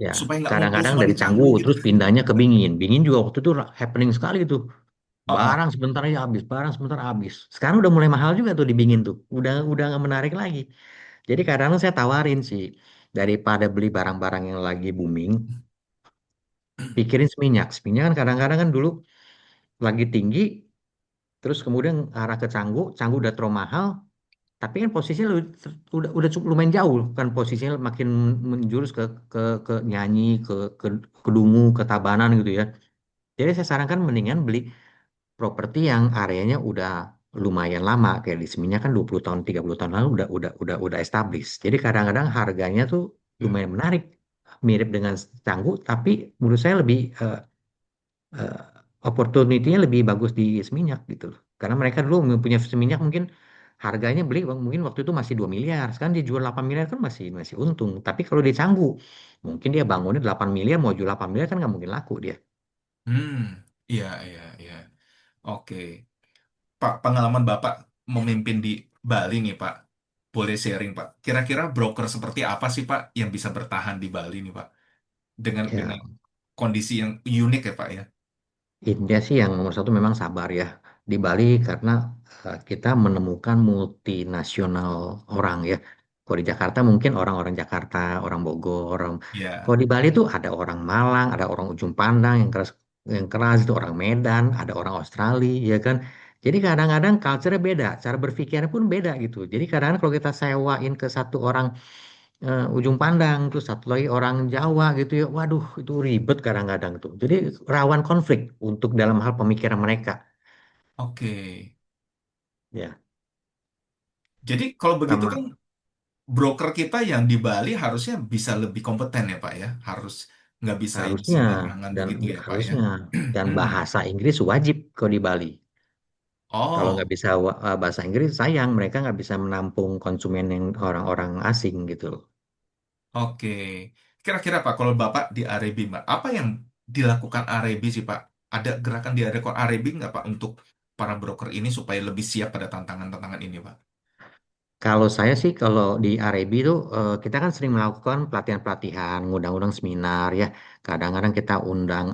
ya. supaya nggak ngumpul Kadang-kadang semua dari di Canggu Canggu gitu. terus pindahnya ke Bingin. Bingin juga waktu itu happening sekali tuh. Oh, oh. Barang sebentar aja habis, barang sebentar habis. Sekarang udah mulai mahal juga tuh di Bingin tuh. Udah nggak menarik lagi. Jadi kadang saya tawarin sih daripada beli barang-barang yang lagi booming, pikirin Seminyak. Seminyak kan kadang-kadang kan dulu lagi tinggi, terus kemudian arah ke Canggu, Canggu udah terlalu mahal, tapi kan posisinya udah cukup lumayan jauh kan posisinya makin menjurus ke Nyanyi, ke Kedungu, ke Tabanan gitu ya. Jadi saya sarankan mendingan beli properti yang areanya udah lumayan lama kayak di Seminyak kan 20 tahun 30 tahun lalu udah established. Jadi kadang-kadang harganya tuh Ya. lumayan menarik mirip dengan Canggu tapi menurut saya lebih eh, opportunity-nya lebih bagus di Seminyak gitu loh. Karena mereka dulu punya Seminyak mungkin harganya beli mungkin waktu itu masih 2 miliar. Sekarang dijual 8 miliar kan masih masih untung. Tapi kalau di Canggu mungkin dia bangunnya 8 miliar mau jual 8 miliar kan nggak mungkin laku dia. Hmm. Iya, iya, iya. Oke. Pak, pengalaman Bapak memimpin di Bali nih, Pak. Boleh sharing, Pak. Kira-kira broker seperti apa sih, Pak, yang bisa bertahan di Bali nih, Pak? Dengan Ya, kondisi yang unik ya, Pak ya. India sih yang nomor satu memang sabar ya. Di Bali karena kita menemukan multinasional orang ya. Kalau di Jakarta mungkin orang-orang Jakarta, orang Bogor, kalau Ya. di Bali tuh ada orang Malang, ada orang Ujung Pandang yang keras itu orang Medan, ada orang Australia ya kan. Jadi kadang-kadang culture-nya beda, cara berpikirnya pun beda gitu. Jadi kadang-kadang kalau kita sewain ke satu orang ujung pandang terus satu lagi orang Jawa gitu ya waduh itu ribet kadang-kadang tuh jadi rawan konflik untuk dalam hal pemikiran mereka Oke. ya Jadi kalau begitu kan sama broker kita yang di Bali harusnya bisa lebih kompeten ya, Pak ya. Harus nggak bisa ini harusnya sembarangan dan begitu ya, Pak ya. harusnya dan Hmm. bahasa Inggris wajib kalau di Bali kalau nggak Oh, bisa bahasa Inggris sayang mereka nggak bisa menampung konsumen yang orang-orang asing gitu loh. oke. Kira-kira Pak, kalau Bapak di Arebi, Pak, apa yang dilakukan Arebi sih, Pak? Ada gerakan di Arebi nggak, Pak, untuk para broker ini supaya lebih siap pada tantangan-tantangan ini, Pak? Kalau saya sih kalau di RAB itu kita kan sering melakukan pelatihan-pelatihan, ngundang-undang seminar ya. Kadang-kadang kita undang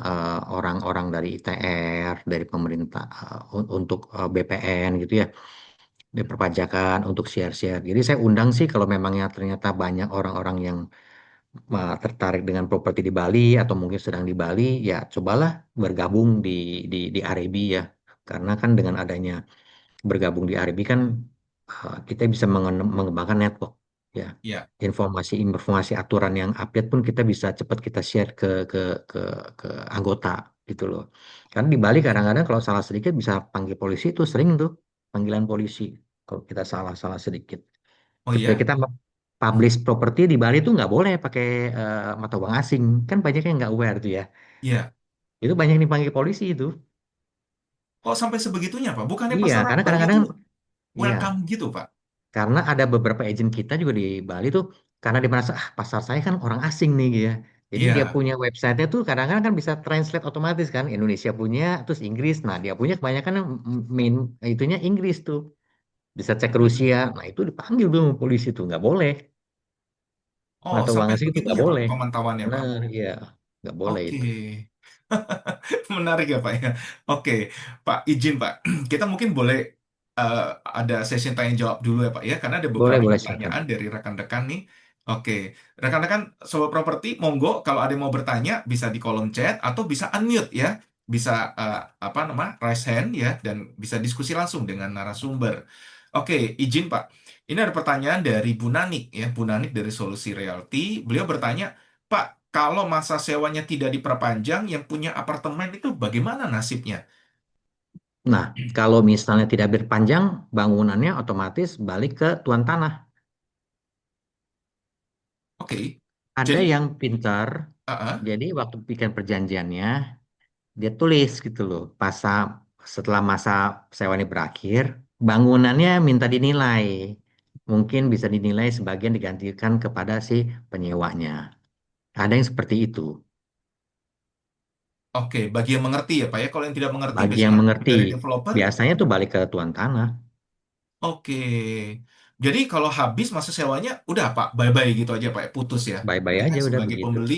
orang-orang dari ITR, dari pemerintah untuk BPN gitu ya, di perpajakan untuk share-share. Jadi saya undang sih kalau memangnya ternyata banyak orang-orang yang tertarik dengan properti di Bali atau mungkin sedang di Bali, ya cobalah bergabung di REB ya. Karena kan dengan adanya bergabung di REB kan kita bisa mengembangkan network ya. Ya, Informasi aturan yang update pun kita bisa cepat kita share ke ke anggota gitu loh. Karena di Bali kadang-kadang kalau salah sedikit bisa panggil polisi, itu sering tuh panggilan polisi kalau kita salah-salah sedikit. oh Ketika ya, kita publish properti di Bali itu nggak boleh pakai mata uang asing. Kan banyak yang nggak aware tuh ya. iya. Itu banyak yang dipanggil polisi itu. Kok sampai sebegitunya, Pak? Bukannya Iya, masyarakat karena Bali itu kadang-kadang iya, welcome gitu, Pak? karena ada beberapa agent kita juga di Bali tuh karena dia merasa pasar saya kan orang asing nih gitu ya. Jadi dia Iya. punya website-nya tuh kadang-kadang kan bisa translate otomatis kan, Indonesia punya terus Inggris. Nah, dia punya kebanyakan yang main itunya Inggris tuh. Bisa cek Rusia. Hmm. Nah, itu dipanggil tuh sama polisi tuh nggak boleh. Oh, Mata uang sampai asing itu nggak begitunya, Pak, boleh. pemantauannya, Pak. Benar, iya. Nggak boleh Oke. itu. Menarik ya, Pak ya. Oke, Pak, izin, Pak. Kita mungkin boleh eh, ada sesi tanya jawab dulu ya, Pak ya, karena ada Boleh, beberapa boleh silakan. pertanyaan dari rekan-rekan nih. Oke, rekan-rekan sobat properti, monggo kalau ada yang mau bertanya bisa di kolom chat atau bisa unmute ya, bisa apa nama raise hand ya, dan bisa diskusi langsung dengan narasumber. Oke, izin Pak. Ini ada pertanyaan dari Bu Nanik ya, Bu Nanik dari Solusi Realty. Beliau bertanya, Pak, kalau masa sewanya tidak diperpanjang, yang punya apartemen itu bagaimana nasibnya? Nah, kalau misalnya tidak berpanjang, bangunannya otomatis balik ke tuan tanah. Oke, Ada jadi, yang pintar, jadi waktu bikin perjanjiannya, dia tulis gitu loh. Setelah masa sewa ini berakhir, bangunannya minta dinilai. Mungkin bisa dinilai sebagian digantikan kepada si penyewanya. Ada yang seperti itu. oke, bagi yang mengerti ya Pak ya. Kalau yang tidak mengerti Bagi yang biasanya mengerti, dari developer. biasanya tuh balik ke tuan tanah. Oke, jadi kalau habis masa sewanya, udah Pak, bye-bye gitu aja Pak, ya, putus ya. Bye-bye Kita aja udah sebagai begitu. pembeli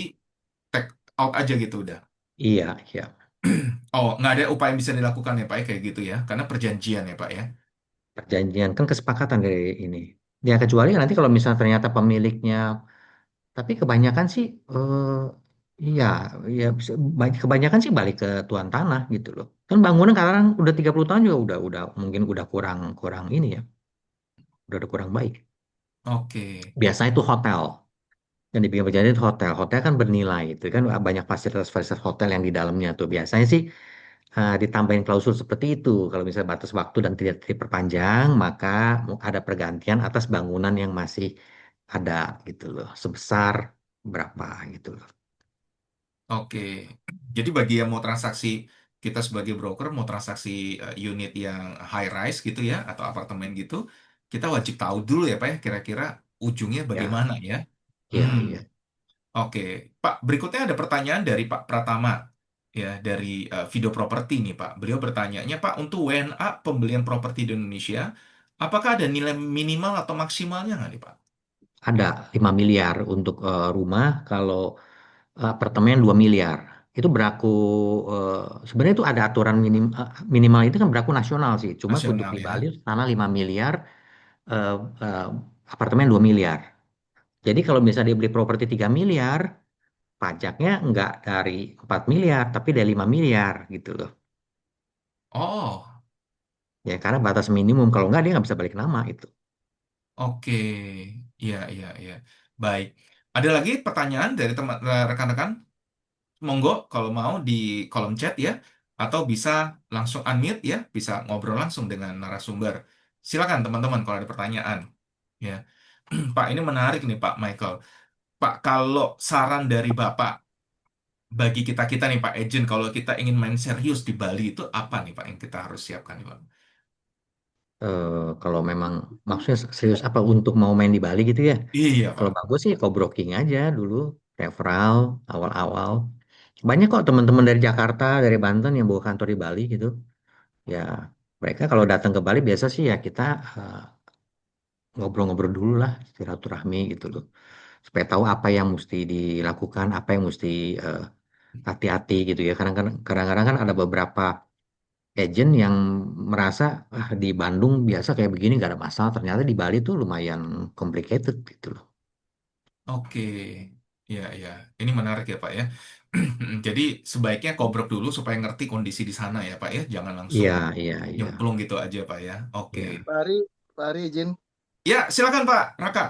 take out aja gitu udah. Iya, iya. Oh, nggak ada upaya yang bisa dilakukan ya Pak ya, kayak gitu ya, karena perjanjian ya Pak ya. Perjanjian kan kesepakatan dari ini. Ya kecuali nanti kalau misalnya ternyata pemiliknya, tapi kebanyakan sih, iya, ya kebanyakan sih balik ke tuan tanah gitu loh. Kan bangunan kadang udah 30 tahun juga udah mungkin udah kurang kurang ini ya, udah ada kurang baik. Oke, Biasanya itu hotel. Yang dibikin perjanjian itu hotel. Hotel kan bernilai itu kan banyak fasilitas-fasilitas hotel yang di dalamnya tuh. Biasanya sih ditambahin klausul seperti itu. Kalau misalnya batas waktu dan tidak diperpanjang, maka ada pergantian atas bangunan yang masih ada gitu loh. Sebesar berapa gitu loh. oke. Jadi bagi yang mau transaksi, kita sebagai broker mau transaksi unit yang high rise gitu ya, atau apartemen gitu, kita wajib tahu dulu ya Pak ya, kira-kira ujungnya Ya, bagaimana ya. ya, Hmm, iya. oke. Pak, berikutnya ada pertanyaan dari Pak Pratama, ya, dari Video Property nih Pak. Beliau bertanyanya, Pak, untuk WNA pembelian properti di Indonesia, apakah ada nilai minimal atau maksimalnya nggak nih Pak? Ada 5 miliar untuk rumah, kalau apartemen 2 miliar. Itu berlaku, eh, sebenarnya itu ada aturan minimal itu kan berlaku nasional sih. Cuma untuk Nasional di Bali ya. tanah 5 miliar, eh, eh, apartemen 2 miliar. Jadi kalau misalnya dia beli properti 3 miliar, pajaknya nggak dari 4 miliar, tapi dari 5 miliar gitu loh. Oh, Ya, karena batas minimum. Kalau nggak, dia nggak bisa balik nama itu. oke. Iya, iya, iya. Baik. Ada lagi pertanyaan dari teman rekan-rekan? Monggo kalau mau di kolom chat ya, atau bisa langsung unmute ya, bisa ngobrol langsung dengan narasumber. Silakan teman-teman kalau ada pertanyaan. Ya, Pak, ini menarik nih Pak Michael. Pak, kalau saran dari Bapak bagi kita-kita nih Pak Agent, kalau kita ingin main serius di Bali itu apa nih Pak yang kita harus siapkan nih Pak? Kalau memang maksudnya serius apa untuk mau main di Bali gitu ya? Iya Kalau Pak. bagus sih co-broking aja dulu, referral awal-awal. Banyak kok teman-teman dari Jakarta, dari Banten yang bawa kantor di Bali gitu. Ya, mereka kalau datang ke Bali biasa sih ya kita eh, ngobrol-ngobrol dulu lah, silaturahmi gitu loh. Supaya tahu apa yang mesti dilakukan, apa yang mesti eh, hati-hati gitu ya. Kadang-kadang kan ada beberapa agent yang merasa di Bandung biasa kayak begini nggak ada masalah. Ternyata di Bali tuh lumayan complicated gitu loh. Oke. Iya, iya. Ini menarik ya, Pak ya. Jadi sebaiknya kobrok dulu supaya ngerti kondisi di sana ya, Pak ya. Jangan langsung Iya, iya, iya, nyemplung gitu aja, Pak ya. Oke. iya. Pak Ari izin, Ya, silakan Pak Raka.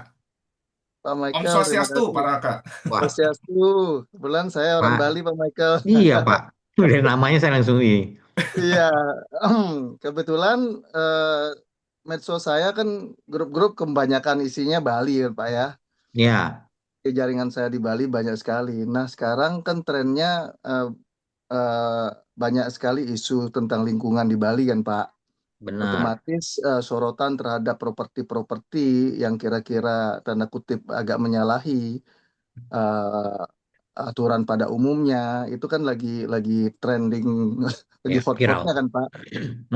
Pak Om Michael, terima Swastiastu, kasih. Pak Raka. Wah, Swastiastu, kebetulan saya orang Pak, Bali, Pak Michael. iya Pak. Dari namanya saya langsung ini. Iya, kebetulan medsos saya kan grup-grup kebanyakan isinya Bali ya Pak ya. Ya, Di jaringan saya di Bali banyak sekali. Nah sekarang kan trennya eh, eh, banyak sekali isu tentang lingkungan di Bali kan Pak. benar. Otomatis sorotan terhadap properti-properti yang kira-kira tanda kutip agak menyalahi eh, aturan pada umumnya itu kan lagi trending lagi Ya, hot-hotnya viral. kan Pak.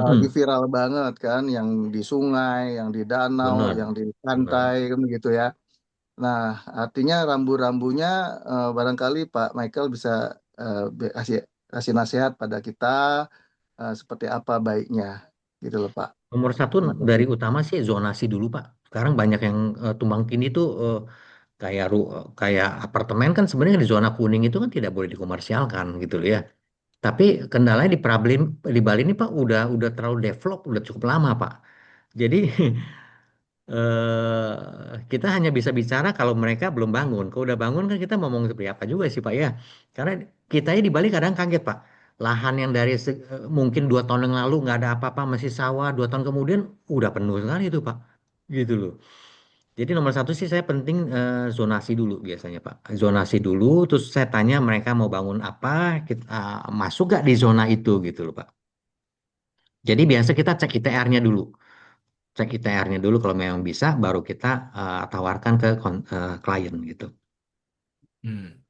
Lagi Mm-mm. viral banget kan yang di sungai, yang di danau, Benar, yang di benar. pantai kan begitu ya. Nah, artinya rambu-rambunya barangkali Pak Michael bisa kasih kasih nasihat pada kita seperti apa baiknya gitu loh Pak. Nomor satu Terima kasih. dari utama sih zonasi dulu Pak. Sekarang banyak yang tumbang tindih tuh kayak apartemen kan sebenarnya di zona kuning itu kan tidak boleh dikomersialkan gitu loh ya. Tapi kendalanya di Bali ini Pak udah terlalu develop, udah cukup lama Pak. Jadi kita hanya bisa bicara kalau mereka belum bangun. Kalau udah bangun kan kita ngomong seperti apa juga sih Pak ya. Karena kita di Bali kadang kaget Pak. Lahan yang dari mungkin 2 tahun yang lalu nggak ada apa-apa masih sawah, 2 tahun kemudian udah penuh sekali itu Pak. Gitu loh. Jadi nomor satu sih saya penting zonasi dulu biasanya Pak. Zonasi dulu, terus saya tanya mereka mau bangun apa, kita masuk gak di zona itu gitu loh Pak. Jadi biasa kita cek ITR-nya dulu. Cek ITR-nya dulu kalau memang bisa, baru kita tawarkan ke klien gitu. Hmm,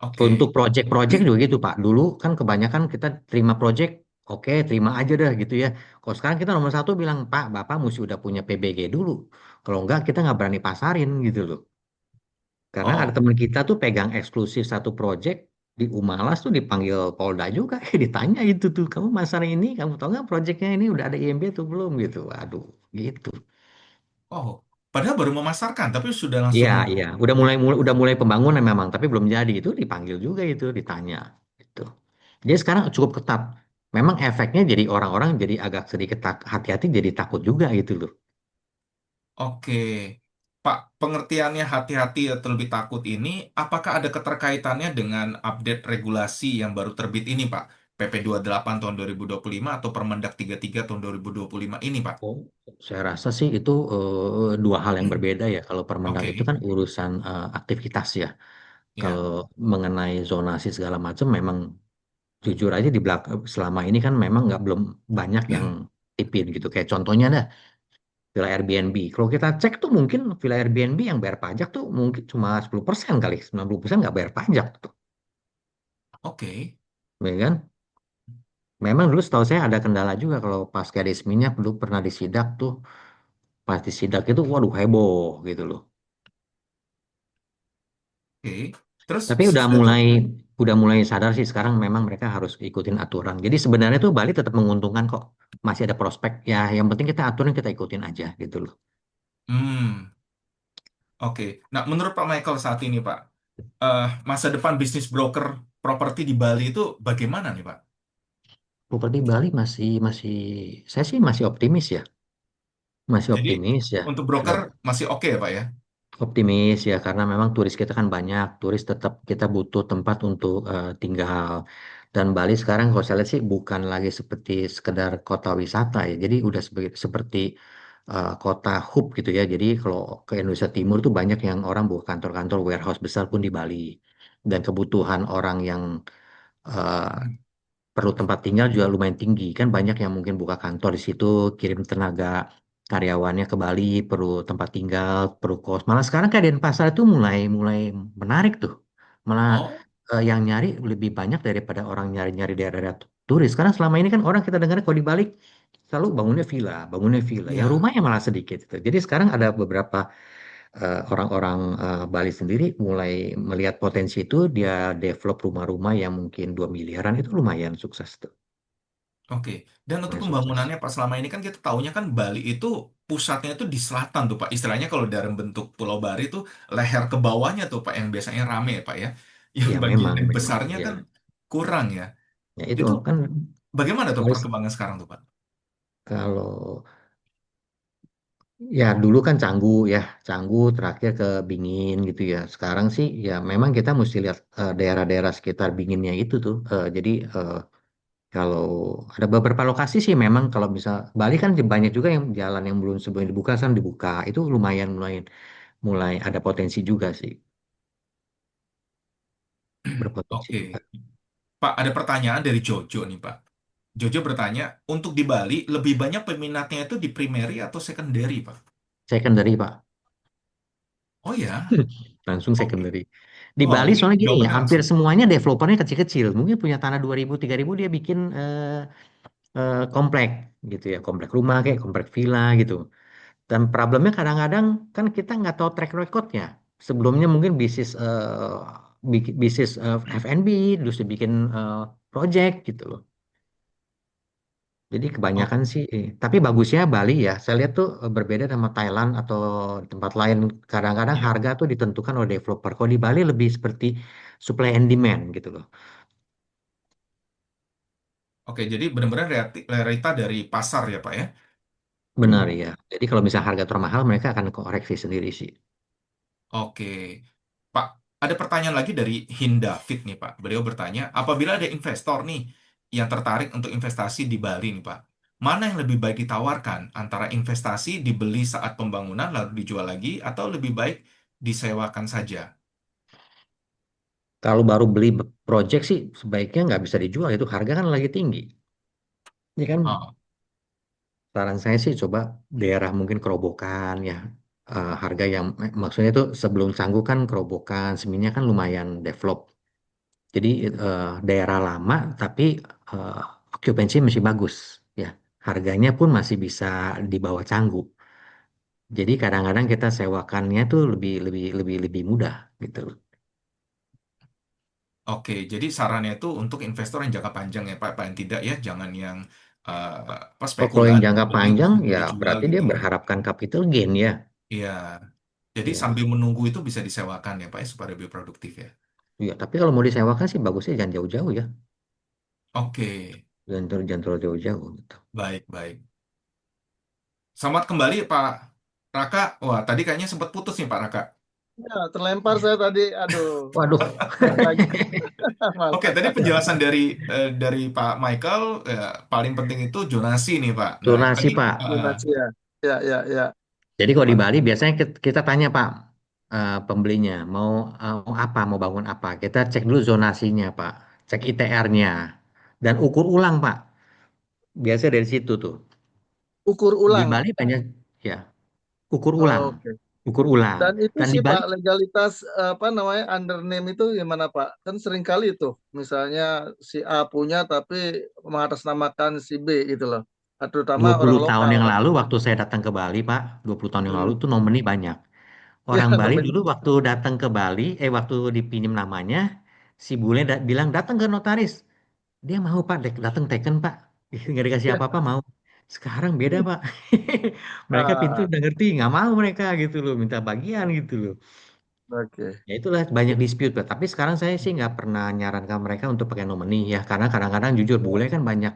oke. Untuk project-project juga gitu Pak. Dulu kan kebanyakan kita terima project, oke terima aja dah gitu ya. Kalau sekarang kita nomor satu bilang, Pak, Bapak mesti udah punya PBG dulu. Kalau enggak kita nggak berani pasarin gitu loh. Karena ada Oh, teman kita tuh pegang eksklusif satu project di Umalas tuh dipanggil Polda juga, ditanya itu tuh, kamu masalah ini, kamu tahu nggak projectnya ini udah ada IMB tuh belum gitu. Aduh, gitu. oh. Padahal baru memasarkan, tapi sudah Iya, langsung. iya, udah mulai pembangunan memang, tapi belum jadi itu dipanggil juga itu, ditanya gitu. Jadi sekarang cukup ketat. Memang efeknya jadi orang-orang jadi agak sedikit hati-hati, jadi takut juga gitu loh. Oke. Pak, pengertiannya hati-hati atau lebih takut ini, apakah ada keterkaitannya dengan update regulasi yang baru terbit ini, Pak? PP 28 tahun 2025 atau Permendak 33 tahun 2025 ini, Pak? Oh, saya rasa sih itu dua hal yang berbeda ya. Kalau Permendak itu Oke, kan urusan aktivitas ya. Kalau ya. mengenai zonasi segala macam memang jujur aja di belakang selama ini kan memang nggak belum banyak yang tipin gitu. Kayak contohnya dah Villa Airbnb. Kalau kita cek tuh mungkin Villa Airbnb yang bayar pajak tuh mungkin cuma 10% kali, 90% nggak bayar pajak tuh. Oke. Ya kan? Memang dulu setahu saya ada kendala juga kalau pas kadisminya dulu pernah disidak tuh. Pas disidak itu waduh heboh gitu loh. Oke. Terus Tapi sesudah itu, udah mulai sadar sih sekarang memang mereka harus ikutin aturan. Jadi sebenarnya tuh Bali tetap menguntungkan kok. Masih ada prospek. Ya yang penting kita aturan kita ikutin aja gitu loh. hmm, oke. Nah, menurut Pak Michael saat ini, Pak, masa depan bisnis broker properti di Bali itu bagaimana nih, Pak? Properti Bali masih masih saya sih masih optimis ya. Masih Jadi, optimis ya. untuk broker masih oke ya, Pak ya? Optimis ya karena memang turis kita kan banyak, turis tetap kita butuh tempat untuk tinggal. Dan Bali sekarang kalau saya lihat sih bukan lagi seperti sekedar kota wisata ya, jadi udah seperti kota hub gitu ya. Jadi kalau ke Indonesia Timur tuh banyak yang orang buka kantor-kantor warehouse besar pun di Bali. Dan kebutuhan orang yang eh, perlu tempat tinggal juga lumayan tinggi kan banyak yang mungkin buka kantor di situ kirim tenaga karyawannya ke Bali perlu tempat tinggal perlu kos malah sekarang kayak Denpasar itu mulai mulai menarik tuh malah Oh, yang nyari lebih banyak daripada orang nyari-nyari daerah turis karena selama ini kan orang kita dengar kalau di Bali selalu bangunnya villa yang iya. rumahnya malah sedikit gitu. Jadi sekarang ada beberapa orang-orang Bali sendiri mulai melihat potensi itu dia develop rumah-rumah yang mungkin 2 miliaran itu lumayan sukses tuh. Oke. Dan untuk Lumayan sukses. pembangunannya, Pak, selama ini kan kita taunya kan Bali itu pusatnya itu di selatan tuh Pak. Istilahnya kalau dalam bentuk Pulau Bari tuh leher ke bawahnya tuh Pak yang biasanya rame ya Pak ya. Yang Ya bagian memang, yang memang. besarnya Ya, kan kurang ya. ya itu Itu kan bagaimana tuh Bali perkembangan sekarang tuh Pak? kalau ya dulu kan Canggu ya, Canggu terakhir ke Bingin gitu ya. Sekarang sih ya memang kita mesti lihat daerah-daerah sekitar Binginnya itu tuh. Jadi kalau ada beberapa lokasi sih memang kalau bisa Bali kan banyak juga yang jalan yang belum sebelum dibuka kan dibuka. Itu lumayan lumayan mulai ada potensi juga sih, berpotensi Oke. juga. Pak, ada pertanyaan dari Jojo nih Pak. Jojo bertanya, untuk di Bali lebih banyak peminatnya itu di primary atau secondary Pak? Secondary Pak, Oh ya, langsung oke. secondary. Di Wah, Bali ini soalnya gini ya, jawabannya hampir langsung. semuanya developernya kecil-kecil. Mungkin punya tanah 2.000 3.000 dia bikin komplek gitu ya, komplek rumah kayak komplek villa gitu. Dan problemnya kadang-kadang kan kita nggak tahu track recordnya. Sebelumnya mungkin bisnis bisnis F&B, terus dibikin project gitu loh. Jadi Oh, kebanyakan sih, tapi bagusnya Bali ya. Saya lihat tuh berbeda sama Thailand atau tempat lain. Kadang-kadang iya. harga tuh ditentukan oleh developer. Kalau di Bali lebih seperti supply and demand gitu loh. Oke, jadi benar-benar realita dari pasar ya Pak ya? Benar ya. Jadi kalau misalnya harga termahal, mereka akan koreksi sendiri sih. Oke, Pak, ada pertanyaan lagi dari Hindafit nih Pak. Beliau bertanya, apabila ada investor nih yang tertarik untuk investasi di Bali nih Pak, mana yang lebih baik ditawarkan antara investasi dibeli saat pembangunan lalu dijual lagi atau lebih baik disewakan saja? Kalau baru beli project sih sebaiknya nggak bisa dijual. Itu harga kan lagi tinggi. Ya kan Oh, saran saya sih coba daerah mungkin Kerobokan ya. Harga yang maksudnya itu sebelum Canggu kan Kerobokan, Seminyak kan lumayan develop. Jadi daerah lama tapi eh, occupancy masih bagus ya. Harganya pun masih bisa di bawah Canggu. Jadi kadang-kadang kita sewakannya tuh lebih lebih lebih lebih mudah gitu. oke, jadi sarannya itu untuk investor yang jangka panjang ya Pak, paling tidak ya, jangan yang eh, apa Oh, kalau yang spekulan jangka beli panjang terus nanti ya dijual berarti dia gitu ya. berharapkan capital gain ya. Iya, jadi Ya, sambil menunggu itu bisa disewakan ya Pak ya, supaya lebih produktif ya. ya, tapi kalau mau disewakan sih bagusnya jangan jauh-jauh ya. Oke, Jangan terlalu jauh-jauh gitu. baik, baik. Selamat kembali Pak Raka. Wah, tadi kayaknya sempat putus nih Pak Raka. Ya, terlempar saya tadi. Aduh, Waduh. balik lagi. Oke, Malah. tadi penjelasan dari Pak Michael paling penting itu zonasi nih Pak. Nah, tadi Donasi Pak. Donasi ya. Ya, ya, ya. Jadi kalau di Pak, Bali biasanya kita tanya Pak pembelinya mau apa, mau bangun apa. Kita cek dulu zonasinya Pak, cek ITR-nya dan ukur ulang Pak. Biasanya dari situ tuh. Ukur Di ulang. Bali banyak ya ukur ulang, Oke. ukur ulang. Dan itu Dan di sih Bali Pak, legalitas apa namanya under name itu gimana Pak? Kan sering kali itu, misalnya si A punya tapi mengatasnamakan si B gitu loh. Terutama dua orang puluh tahun lokal yang kan. lalu waktu saya datang ke Bali Pak, 20 tahun yang lalu Hmm. tuh nomini banyak. Ya, Orang Bali namanya. dulu waktu datang ke Bali, waktu dipinjam namanya, si bule bilang datang ke notaris. Dia mau Pak, datang teken Pak. Nggak dikasih Ya. apa-apa mau. Sekarang beda Pak. Mereka pintu Ah, udah ngerti, nggak mau mereka gitu loh, minta bagian gitu loh. oke. Ya itulah banyak dispute Pak. Tapi sekarang saya sih nggak pernah nyarankan mereka untuk pakai nomini ya, karena kadang-kadang jujur bule kan banyak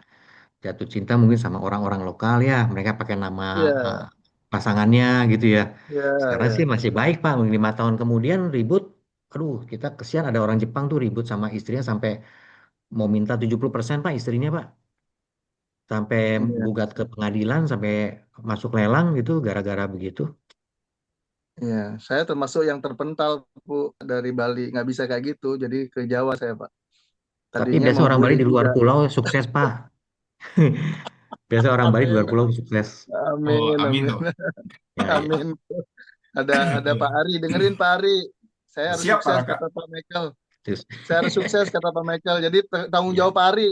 jatuh cinta mungkin sama orang-orang lokal ya. Mereka pakai nama uh, Ya, pasangannya gitu ya. ya, Sekarang sih ya. masih baik Pak. 5 tahun kemudian ribut. Aduh, kita kesian ada orang Jepang tuh ribut sama istrinya sampai mau minta 70% Pak istrinya Pak. Sampai Iya, gugat ke pengadilan, sampai masuk lelang gitu gara-gara begitu. iya. Saya termasuk yang terpental Bu dari Bali, nggak bisa kayak gitu. Jadi ke Jawa saya Pak. Tapi Tadinya biasa mau orang beli Bali di luar juga. pulau sukses Pak. Biasa orang Bali di Amin, luar pulau sukses. oh amin, amin amin, tuh. Ya, ya. amin. Ada Pak Ari, dengerin Pak Ari. Saya harus Siap Pak sukses Raka. kata Pak Michael. Terus, Saya harus sukses kata Pak Michael. Jadi tanggung ya. jawab Pak Ari.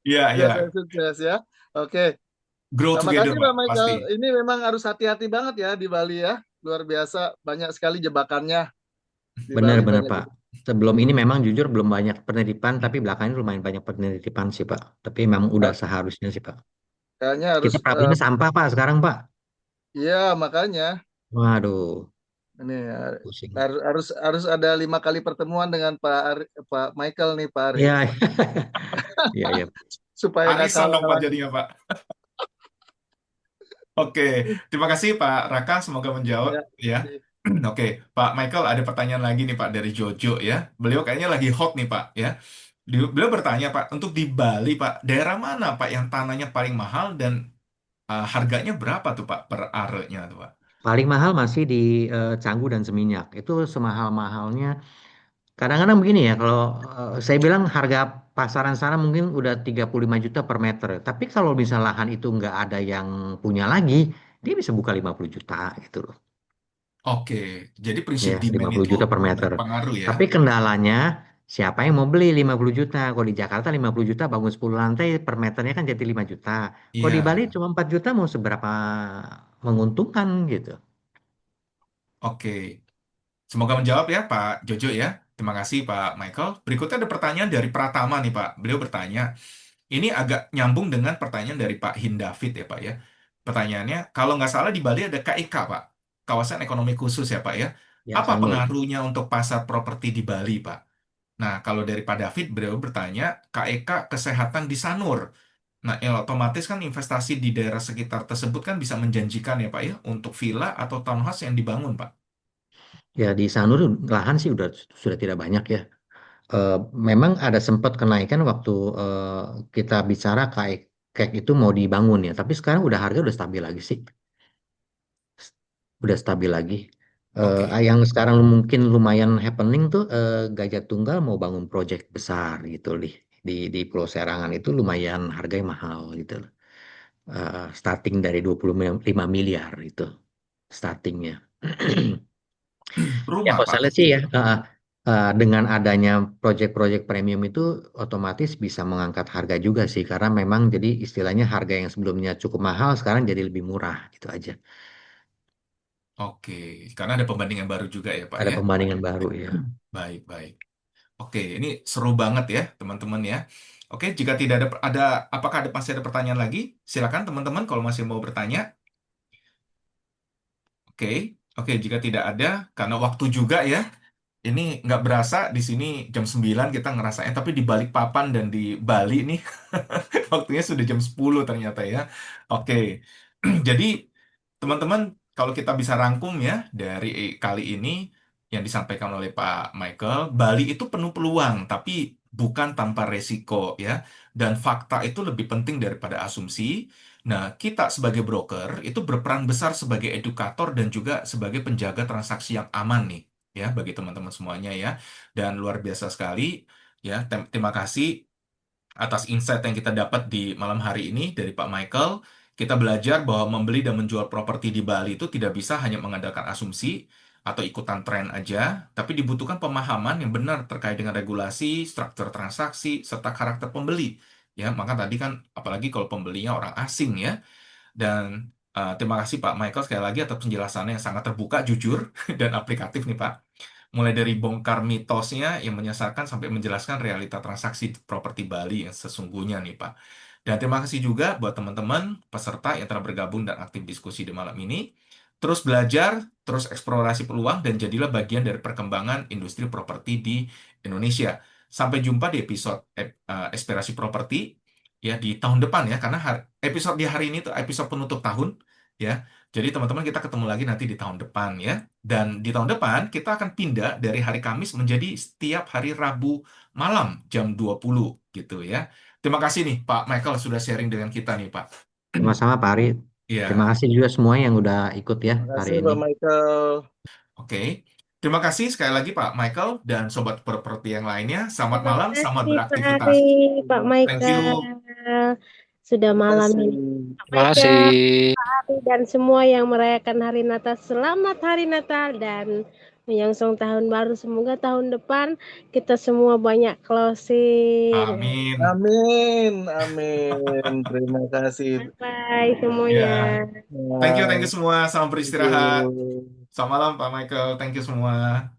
Iya, Biar saya iya. sukses ya. Oke. Grow Terima together kasih Pak Pak, Michael. pasti. Ini memang harus hati-hati banget ya di Bali ya. Luar biasa. Banyak sekali jebakannya di Bali. Benar-benar Banyak Pak. Sebelum ini memang jujur belum banyak penelitian, tapi belakangan lumayan banyak penelitian sih Pak. Tapi memang udah Ka- seharusnya sih Pak. Kayaknya harus, Kita problemnya sampah Pak sekarang Pak. ya makanya Waduh, ini pusing. harus ada 5 kali pertemuan dengan Pak Michael nih Pak Ari, Iya, iya, iya. supaya nggak Arisan kalah dong Pak lagi. jadinya Pak. Oke, terima kasih Pak Raka, semoga menjawab Ya, ya. Oke, Pak Michael ada pertanyaan lagi nih Pak dari Jojo ya. Beliau kayaknya lagi hot nih Pak ya. Beliau bertanya Pak, untuk di Bali Pak, daerah mana Pak yang tanahnya paling mahal dan harganya berapa tuh Pak per arenya tuh Pak? Paling mahal masih di Canggu dan Seminyak. Itu semahal-mahalnya. Kadang-kadang begini ya, kalau saya bilang harga pasaran sana mungkin udah 35 juta per meter. Tapi kalau misal lahan itu nggak ada yang punya lagi, dia bisa buka 50 juta gitu loh. Oke, jadi prinsip Ya, demand 50 itu juta per meter. berpengaruh ya. Tapi kendalanya, siapa yang mau beli 50 juta? Kalau di Jakarta 50 juta bangun 10 lantai per meternya kan jadi 5 juta. Kalau di Bali Iya, cuma 4 juta mau seberapa menguntungkan gitu. oke. Semoga menjawab ya Pak Jojo ya. Terima kasih Pak Michael. Berikutnya ada pertanyaan dari Pratama nih Pak. Beliau bertanya, ini agak nyambung dengan pertanyaan dari Pak Hindavid ya Pak ya. Pertanyaannya, kalau nggak salah di Bali ada KIK Pak, kawasan ekonomi khusus ya Pak ya. Ya, Apa Sanur. pengaruhnya untuk pasar properti di Bali Pak? Nah, kalau dari Pak David, beliau bertanya, KEK kesehatan di Sanur. Nah, ya otomatis kan investasi di daerah sekitar tersebut kan bisa menjanjikan ya Pak ya, untuk villa atau townhouse yang dibangun Pak. Ya, di Sanur lahan sih sudah tidak banyak ya. Eh, Memang ada sempat kenaikan waktu kita bicara KEK itu mau dibangun ya. Tapi sekarang udah harga udah stabil lagi sih. Udah stabil lagi. Oke, Yang sekarang mungkin lumayan happening tuh Gajah Tunggal mau bangun project besar gitu di Pulau Serangan itu lumayan harganya mahal gitu. Starting dari 25 miliar itu startingnya. Ya rumah kalau Pak saya lihat berarti sih ya. ya dengan adanya project-project premium itu otomatis bisa mengangkat harga juga sih karena memang jadi istilahnya harga yang sebelumnya cukup mahal sekarang jadi lebih murah gitu aja. Oke, karena ada pembandingan baru juga ya Pak Ada ya. pembandingan baru ya. Baik, baik. Oke, ini seru banget ya teman-teman ya. Oke, jika tidak apakah masih ada pertanyaan lagi? Silakan teman-teman kalau masih mau bertanya. Oke, oke, jika tidak ada, karena waktu juga ya. Ini nggak berasa di sini jam 9 kita ngerasain, tapi di Balikpapan dan di Bali nih waktunya sudah jam 10 ternyata ya. Oke, jadi teman-teman kalau kita bisa rangkum ya dari kali ini yang disampaikan oleh Pak Michael, Bali itu penuh peluang, tapi bukan tanpa resiko ya. Dan fakta itu lebih penting daripada asumsi. Nah, kita sebagai broker itu berperan besar sebagai edukator dan juga sebagai penjaga transaksi yang aman nih ya bagi teman-teman semuanya ya. Dan luar biasa sekali ya. Terima kasih atas insight yang kita dapat di malam hari ini dari Pak Michael. Kita belajar bahwa membeli dan menjual properti di Bali itu tidak bisa hanya mengandalkan asumsi atau ikutan tren aja, tapi dibutuhkan pemahaman yang benar terkait dengan regulasi, struktur transaksi, serta karakter pembeli. Ya, maka tadi kan apalagi kalau pembelinya orang asing ya. Dan terima kasih Pak Michael sekali lagi atas penjelasannya yang sangat terbuka, jujur, dan aplikatif nih Pak. Mulai dari bongkar mitosnya yang menyesatkan sampai menjelaskan realita transaksi properti Bali yang sesungguhnya nih Pak. Dan terima kasih juga buat teman-teman peserta yang telah bergabung dan aktif diskusi di malam ini. Terus belajar, terus eksplorasi peluang, dan jadilah bagian dari perkembangan industri properti di Indonesia. Sampai jumpa di episode Aspirasi Properti ya di tahun depan ya, karena episode di hari ini tuh episode penutup tahun ya. Jadi teman-teman kita ketemu lagi nanti di tahun depan ya. Dan di tahun depan kita akan pindah dari hari Kamis menjadi setiap hari Rabu malam jam 20 gitu ya. Terima kasih nih Pak Michael sudah sharing dengan kita nih Pak. Sama-sama Pak Ari. Terima Iya, kasih juga semua yang udah ikut ya hari Makasih ini. Pak Michael. oke. Terima kasih sekali lagi Pak Michael dan sobat properti yang lainnya. Selamat Terima malam, selamat kasih Pak Ari, beraktivitas. Pak Thank you. Michael. Sudah Terima malam kasih. ini. Pak Terima Michael, kasih. Pak Ari, dan semua yang merayakan hari Natal. Selamat hari Natal dan menyongsong tahun baru. Semoga tahun depan kita semua banyak closing. Amin. Amin, amin. Terima kasih. Bye semuanya. Ya, thank you Bye. semua. Selamat Thank beristirahat. you. Selamat malam Pak Michael. Thank you semua.